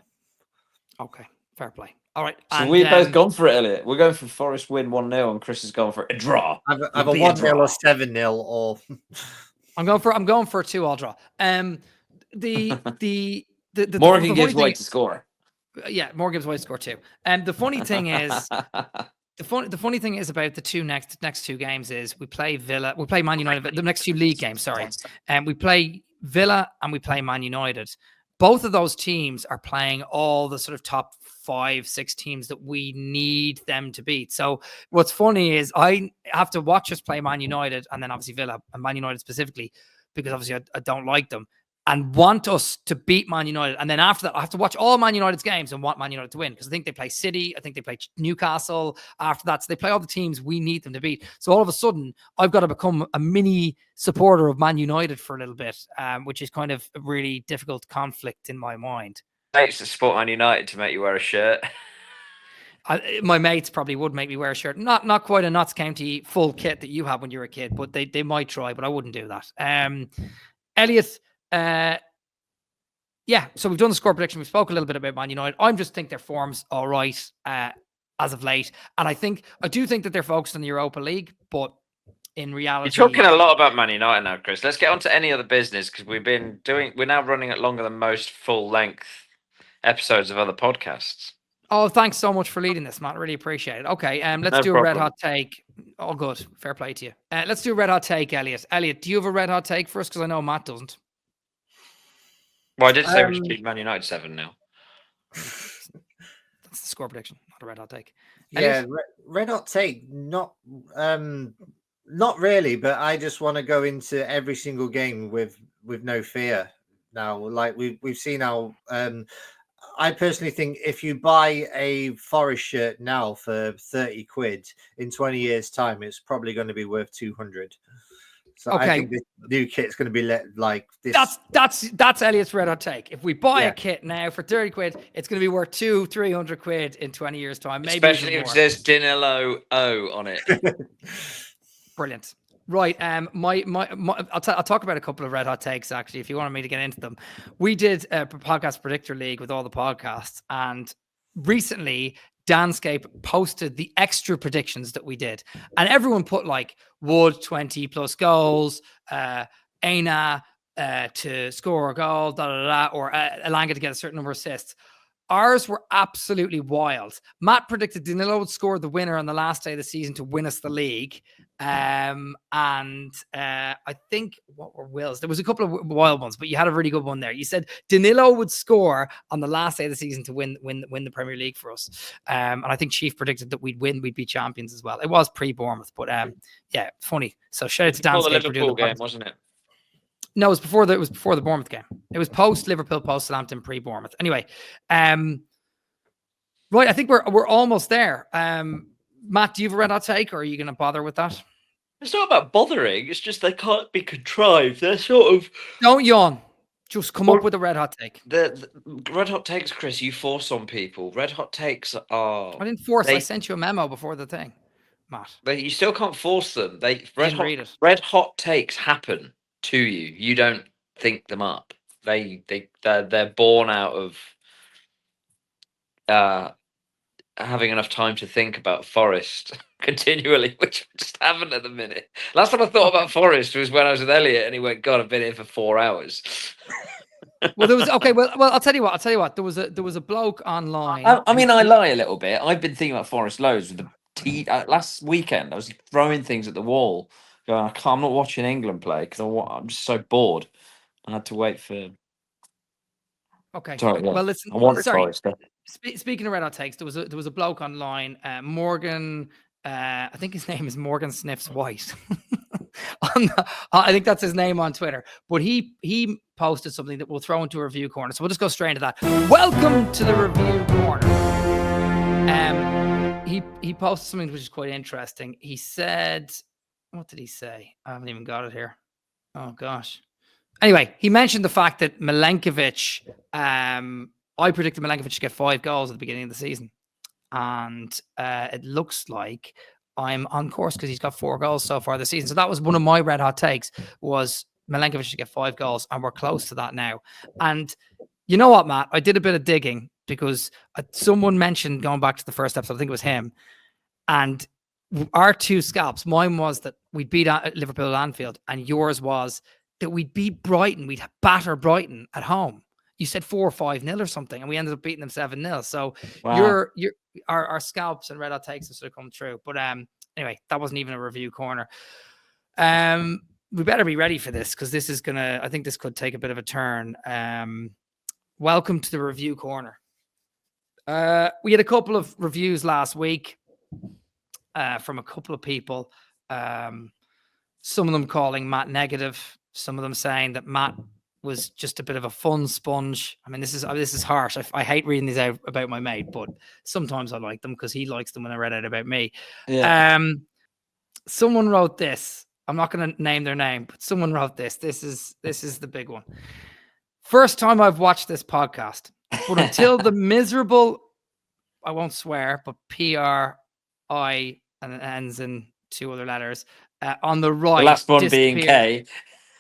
Okay, fair play. All right. So we've both gone for it, Elliot. We're going for Forest win 1-0, and Chris has gone for a draw. I've a 1-0 or 7-0 or. I'm going for a 2-all draw. Morgan gives way to score. Yeah, Morgan gives way to score too. And the funny thing is, the funny thing is about the next two games is we play Villa, we play Man United. The next two league games, sorry, and we play Villa and we play Man United. both of those teams are playing all the sort of top 5-6 teams that we need them to beat. So what's funny is I have to watch us play Man United, and then obviously Villa and Man United specifically, because obviously I don't like them, and want us to beat Man United. And then after that, I have to watch all Man United's games and want Man United to win, because I think they play City, I think they play Newcastle after that. So they play all the teams we need them to beat. So all of a sudden, I've got to become a mini supporter of Man United for a little bit, which is kind of a really difficult conflict in my mind. Takes to support Man United to make you wear a shirt. My mates probably would make me wear a shirt. Not quite a Notts County full kit that you had when you were a kid, but they might try, but I wouldn't do that. Elliott, yeah, so we've done the score prediction. We spoke a little bit about Man United. I just think their form's all right as of late. And I do think that they're focused on the Europa League, but in reality... You're talking a lot about Man United now, Chris. Let's get on to any other business, because we're now running at longer than most full-length episodes of other podcasts. Oh, thanks so much for leading this, Matt. Really appreciate it. Okay, let's do a red hot take. Oh, good. Fair play to you. Let's do a red hot take, Elliott. Elliott, do you have a red hot take for us? Because I know Matt doesn't. Well, I did say we should keep Man United 7 now. That's the score prediction, not a red hot take. Yeah, red hot take, not really, but I just want to go into every single game with no fear now. Like we've seen how I personally think if you buy a Forest shirt now for 30 quid, in 20 years' time, it's probably going to be worth 200. So okay. I think this new kit's going to be like this. That's Elliott's red hot take. If we buy a kit now for 30 quid, it's going to be worth 200-300 quid in 20 years' time. Maybe especially if there's Danilo O on it. Brilliant. Right. I'll talk about a couple of red hot takes, actually, if you wanted me to get into them. We did a podcast predictor league with all the podcasts, and recently Danscape posted the extra predictions that we did, and everyone put like Wood 20 plus goals, Aina to score a goal, or Elanga to get a certain number of assists. Ours were absolutely wild. Matt predicted Danilo would score the winner on the last day of the season to win us the league. And I think what were Will's? There was a couple of wild ones, but you had a really good one there. You said Danilo would score on the last day of the season to win the Premier League for us. And I think Chief predicted that we'd be champions as well. It was pre-Bournemouth, but yeah, funny. So shout out to Dan. The Liverpool game, wasn't it? No, it was before the Bournemouth game. It was post Liverpool, post Southampton, pre Bournemouth. Anyway, right. I think we're almost there. Matt, do you have a red hot take, or are you going to bother with that? It's not about bothering. It's just they can't be contrived. They're sort of... Don't yawn. Just come up with a red hot take. The red hot takes, Chris, you force on people. Red hot takes are... I didn't force. I sent you a memo before the thing, Matt. But you still can't force them. Red hot takes happen to you. You don't think them up. They're born out of having enough time to think about Forest continually, which I just haven't at the minute. Last time I thought about Forest was when I was with Elliott, and he went, "God, I've been here for 4 hours." Well, there was Well, I'll tell you what. There was a bloke online. I mean, I lie a little bit. I've been thinking about Forest loads with the last weekend. I was throwing things at the wall. Going, I'm not watching England play because I'm just so bored. I had to wait for. Okay. Sorry, yeah. Well, listen. Sorry. Speaking of red hot takes, there was a bloke online, Morgan. I think his name is Morgan Sniffs White. I think that's his name on Twitter. But he posted something that we'll throw into a review corner. So we'll just go straight into that. Welcome to the review corner. He posted something which is quite interesting. He said. What did he say? I haven't even got it here. Oh, gosh. Anyway, he mentioned the fact that Milenkovic, I predicted Milenkovic to get 5 goals at the beginning of the season. And it looks like I'm on course because he's got 4 goals so far this season. So that was one of my red hot takes, was Milenkovic to get 5 goals. And we're close to that now. And you know what, Matt? I did a bit of digging because someone mentioned, going back to the first episode, I think it was him, and our 2 scalps, mine was that we'd beat Liverpool at Anfield, and yours was that we'd beat Brighton. We'd batter Brighton at home. You said 4 or 5-0 or something, and we ended up beating them 7-0. So wow. Our scalps and red hot takes have sort of come true. But anyway, that wasn't even a review corner. We better be ready for this because this is I think this could take a bit of a turn. welcome to the review corner. We had a couple of reviews last week from a couple of people. Some of them calling Matt negative, some of them saying that Matt was just a bit of a fun sponge. I mean, this is harsh. I hate reading these out about my mate, but sometimes I like them because he likes them when I read out about me. Yeah. Someone wrote this. I'm not going to name their name, but someone wrote this. This is the big one. First time I've watched this podcast, but until the miserable, I won't swear, but PRI and it ends in 2 other letters on the right. The last one being K.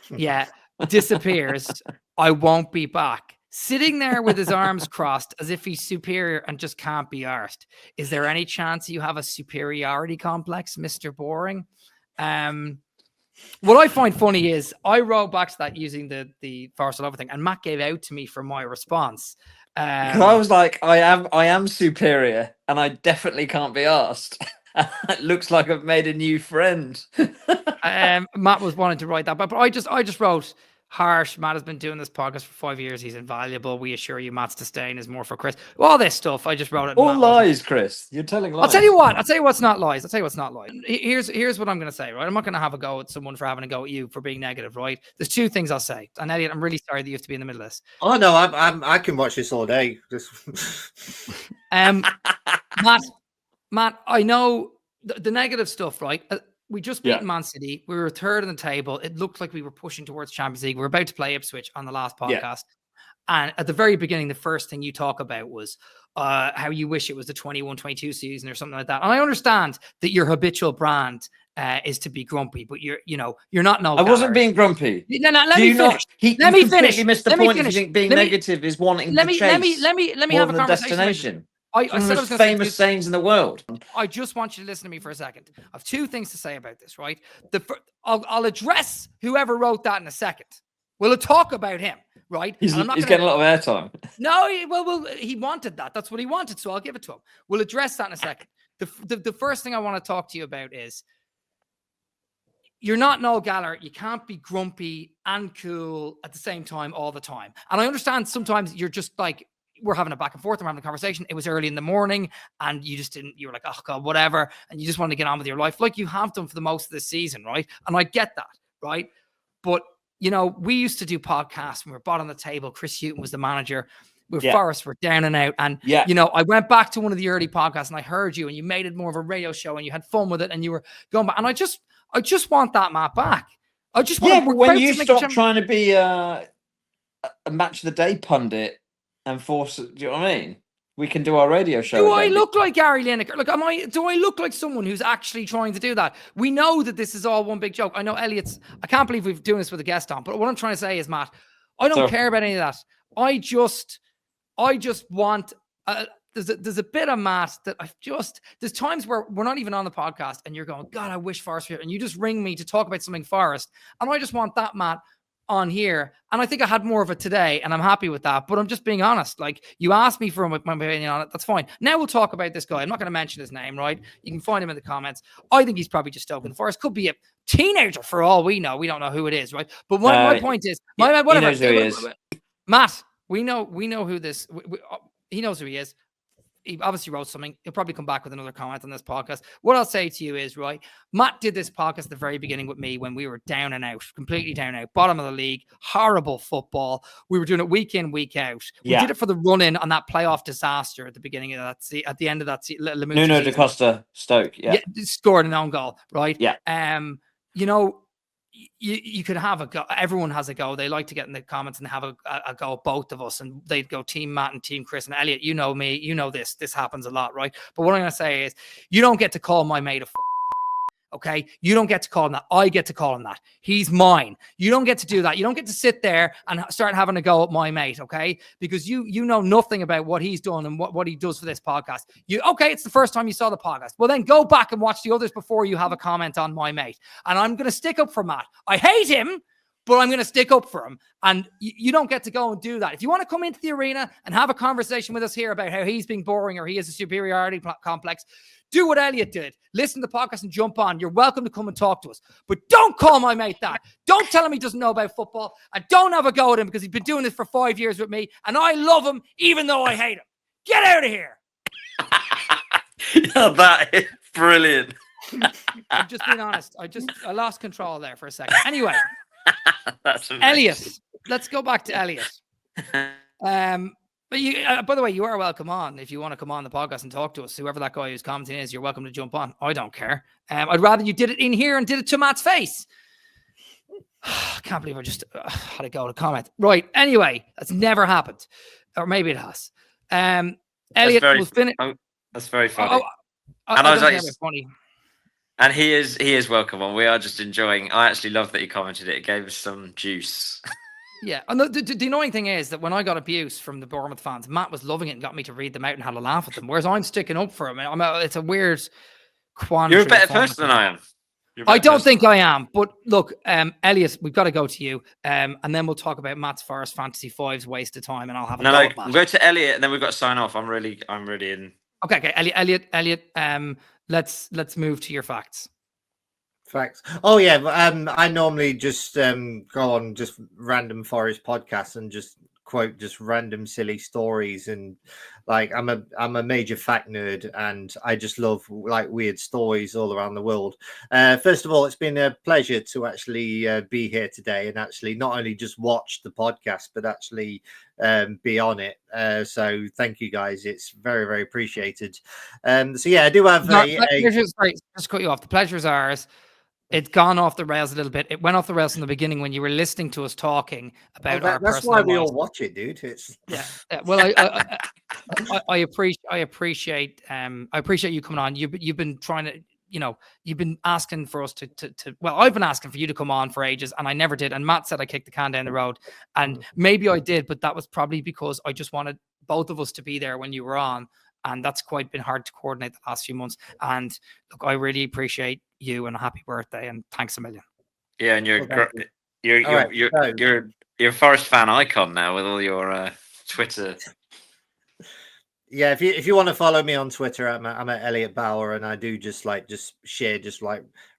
Yeah, disappears. I won't be back. Sitting there with his arms crossed as if he's superior and just can't be arsed. Is there any chance you have a superiority complex, Mr. Boring? What I find funny is I wrote back to that using the forestallover thing, and Matt gave out to me for my response. I was like, I am superior, and I definitely can't be asked. It looks like I've made a new friend. Matt was wanting to write that, but I just wrote harsh. Matt has been doing this podcast for 5 years. He's invaluable. We assure you, Matt's disdain is more for Chris. All this stuff. I just wrote it. All lies, Chris. You're telling lies. I'll tell you what's not lies. Here's what I'm going to say. Right, I'm not going to have a go at someone for having a go at you for being negative. Right. There's 2 things I'll say. And Elliot, I'm really sorry that you have to be in the middle of this. Oh no, I can watch this all day. Matt, I know the negative stuff, right? We just beat Man City. We were 3rd on the table. It looked like we were pushing towards Champions League. We were about to play Ipswich on the last podcast. Yeah. And at the very beginning, the first thing you talk about was how you wish it was the 21-22 season or something like that. And I understand that your habitual brand is to be grumpy, but you're not. No, I wasn't being grumpy. No, let me finish. Let me finish. You missed the point. You think being negative is wanting to chase. Let me have a conversation. Destination. I said I was going to say famous sayings in the world. I just want you to listen to me for a second. I have 2 things to say about this, right? I'll address whoever wrote that in a second. We'll talk about him, right? He's getting a lot of airtime. No, well, he wanted that. That's what he wanted, so I'll give it to him. We'll address that in a second. The first thing I want to talk to you about is you're not Noel Gallagher. You can't be grumpy and cool at the same time all the time. And I understand sometimes you're just like, we're having a back and forth, and we're having a conversation. It was early in the morning and you were like, oh God, whatever. And you just want to get on with your life like you have done for the most of this season. Right. And I get that. Right. But we used to do podcasts when we were bottom of the table. Chris Hughton was the manager. Forest were down and out. And, I went back to one of the early podcasts and I heard you and you made it more of a radio show and you had fun with it and you were going back. And I just want that Matt back. I just want but when you stop trying to be a match of the day pundit, and force, do you know what I mean? We can do our radio show. Do I look like Gary Lineker? Look, do I look like someone who's actually trying to do that? We know that this is all one big joke. I know I can't believe we're doing this with a guest on, but what I'm trying to say is, Matt, I don't care about any of that. I just want, there's a bit of Matt that there's times where we're not even on the podcast and you're going, God, I wish Forest were here. And you just ring me to talk about something Forest. And I just want that, Matt, on here, and I think I had more of it today, and I'm happy with that. But I'm just being honest. Like, you asked me for my opinion on it, that's fine. Now we'll talk about this guy. I'm not going to mention his name, right? You can find him in the comments. I think he's probably just stoking the Forest. Could be a teenager for all we know. We don't know who it is, right? But my point is, whatever. He knows who he is. Matt, we know who this. He knows who he is. He obviously wrote something. He'll probably come back with another comment on this podcast. What I'll say to you is, right, Matt did this podcast at the very beginning with me when we were down and out, completely down and out, bottom of the league, horrible football. We were doing it week in, week out. We did it for the run-in on that playoff disaster at the beginning of that, at the end of that Nuno da Costa, Stoke, scored an own goal, right? Yeah. You could have a go. Everyone has a go. They like to get in the comments and have a go at both of us. And they'd go Team Matt and Team Chris and Elliot. You know me. You know this. This happens a lot, right? But what I'm going to say is you don't get to call my mate a okay? You don't get to call him that. I get to call him that. He's mine. You don't get to do that. You don't get to sit there and start having a go at my mate, okay? Because you know nothing about what he's done and what he does for this podcast. Okay, it's the first time you saw the podcast. Well, then go back and watch the others before you have a comment on my mate. And I'm going to stick up for Matt. I hate him, but I'm going to stick up for him. And you don't get to go and do that. If you want to come into the arena and have a conversation with us here about how he's being boring or he has a superiority complex, do what Elliott did. Listen to the podcast and jump on. You're welcome to come and talk to us. But don't call my mate that. Don't tell him he doesn't know about football. And don't have a go at him because he's been doing this for 5 years with me. And I love him even though I hate him. Get out of here. That is brilliant. I'm just being honest. I lost control there for a second. Anyway, That's amazing. Elliott. Let's go back to Elliott. But you, by the way, you are welcome on if you want to come on the podcast and talk to us. Whoever that guy who's commenting is, you're welcome to jump on. I don't care. I'd rather you did it in here and did it to Matt's face. I can't believe I just had to go to comment. Right. Anyway, that's never happened, or maybe it has. Elliott was finished. That's very funny. And I was like, funny. And he is welcome on. We are just enjoying. I actually love that he commented it. It gave us some juice. Yeah, and the annoying thing is that when I got abuse from the Bournemouth fans, Matt was loving it and got me to read them out and had a laugh at them, whereas I'm sticking up for him. It's a weird quandary. You're a better person than I am. I don't think I am, but look, Elliott, we've got to go to you, and then we'll talk about Matt's Forest Fantasy 5's waste of time, and I'll have a go. We'll go to Elliott, and then we've got to sign off. I'm really in. Okay, Elliott. Let's move to your facts. Facts. Oh yeah, I normally just go on just random Forest podcasts and just quote just random silly stories, and like I'm a major fact nerd and I just love like weird stories all around the world. First of all, it's been a pleasure to actually be here today and actually not only just watch the podcast but actually be on it. So thank you guys. It's very, very appreciated. So yeah, I do have sorry, just cut you off. The pleasure's ours. It's gone off the rails a little bit. It went off the rails in the beginning when you were listening to us talking about our that's personal why we lives. all watch it, dude. It's Well, I appreciate you coming on. You've been trying to, you've been asking for us to well, I've been asking for you to come on for ages and I never did. And Matt said I kicked the can down the road, and maybe I did, but that was probably because I just wanted both of us to be there when you were on. And that's quite been hard to coordinate the last few months. And look, I really appreciate you and a happy birthday and thanks a million. Yeah, and you're a Forest fan icon now with all your Twitter. Yeah, if you want to follow me on Twitter, I'm at Elliott Bower, and I do just share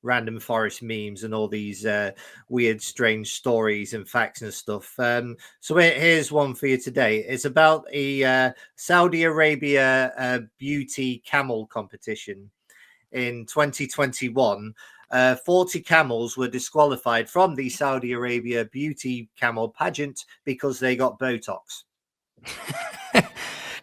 random Forest memes and all these weird, strange stories and facts and stuff. So here's one for you today. It's about a Saudi Arabia beauty camel competition in 2021. 40 camels were disqualified from the Saudi Arabia beauty camel pageant because they got Botox.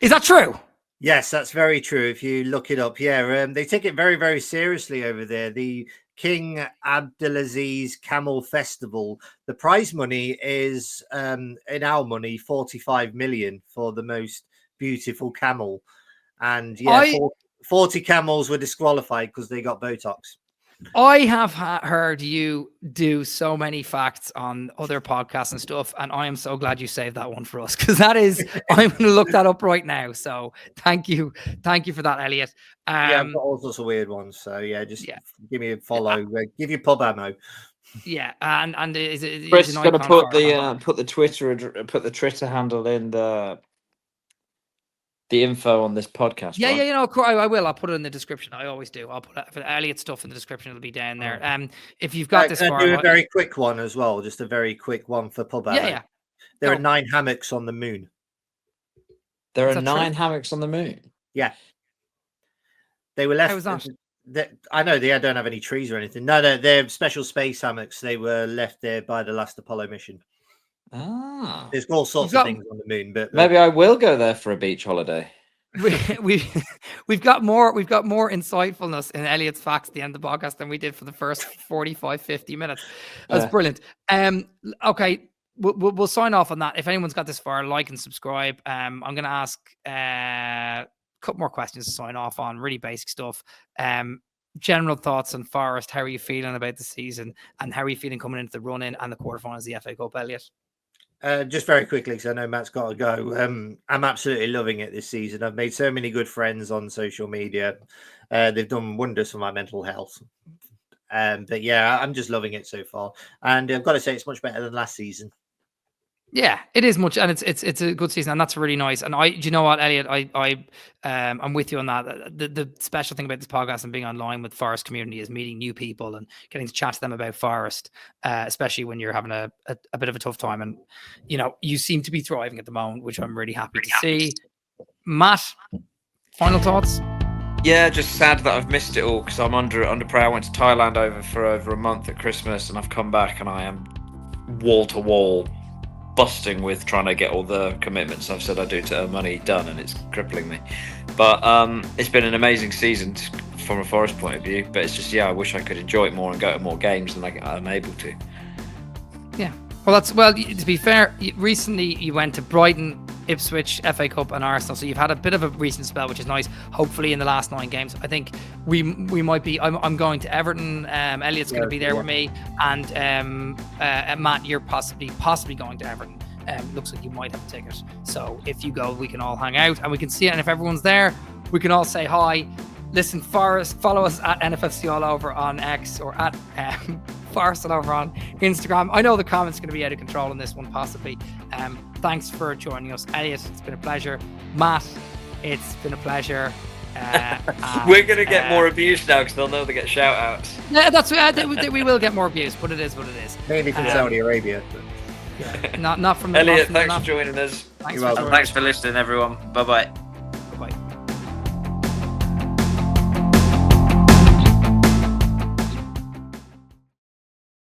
Is that true? Yes, that's very true. If you look it up, yeah, they take it very, very seriously over there. The King Abdulaziz Camel Festival. The prize money is, in our money, 45 million for the most beautiful camel. And yeah, 40 camels were disqualified because they got Botox. I have heard you do so many facts on other podcasts and stuff, and I am so glad you saved that one for us, because that is, I'm going to look that up right now. So thank you for that, Elliott. Yeah, I've got all sorts of weird ones. So yeah, give me a follow. Give you pub ammo. Yeah, and is it? Chris is going to put the Twitter handle in the info on this podcast. Yeah, right? I will. I'll put it in the description. I always do. I'll put Elliott stuff in the description. It'll be down there. If you've got this far, do a very quick one as well. Just a very quick one for pub. Yeah. There are 9 hammocks on the moon. There are 9 hammocks on the moon. Yeah, they were left. How was that? I know they don't have any trees or anything. No, they're special space hammocks. They were left there by the last Apollo mission. There's all sorts of things on the moon, but maybe I will go there for a beach holiday. We've got more insightfulness in Elliott's facts at the end of the podcast than we did for the first 45-50 minutes. That's brilliant. Okay, we'll sign off on that. If anyone's got this far, like and subscribe. I'm going to ask a couple more questions to sign off on, really basic stuff. General thoughts on Forest. How are you feeling about the season, and how are you feeling coming into the run-in and the quarterfinals of the FA Cup, Elliott? Just very quickly, because I know Matt's got to go. I'm absolutely loving it this season. I've made so many good friends on social media. They've done wonders for my mental health. But yeah, I'm just loving it so far, and I've got to say it's much better than last season. Yeah, it is much, and it's a good season, and that's really nice. And do you know what, Elliot? I'm with you on that. The special thing about this podcast and being online with Forest community is meeting new people and getting to chat to them about Forest, especially when you're having a bit of a tough time. And you seem to be thriving at the moment, which I'm really happy to see. Matt, final thoughts? Yeah, just sad that I've missed it all because I'm under prayer. I went to Thailand for over a month at Christmas, and I've come back and I am wall to wall busting with trying to get all the commitments I've said I do to earn money done, and it's crippling me. But it's been an amazing season from a Forest point of view, but it's just, I wish I could enjoy it more and go to more games than I'm able to. Yeah, well, to be fair, recently you went to Brighton, Ipswich, FA Cup and Arsenal, so you've had a bit of a recent spell, which is nice. Hopefully in the last 9 games, I think we might be, I'm going to Everton, Elliott's going to be there with me, and Matt, you're possibly going to Everton. Looks like you might have a ticket, so if you go, we can all hang out and we can see it, and if everyone's there, we can all say hi. Listen, Forest, follow us at NFFC all over on X, or at Forest all over on Instagram. I know the comments are going to be out of control on this one, possibly. Thanks for joining us, Elliott. It's been a pleasure. Matt, it's been a pleasure. We're going to get more abuse now because they'll know they get shout outs. Yeah, that's we will get more abuse, but it is what it is. Maybe from Saudi Arabia. Yeah, not from Elliott. Thanks for joining us. Thanks for listening, everyone. Bye bye.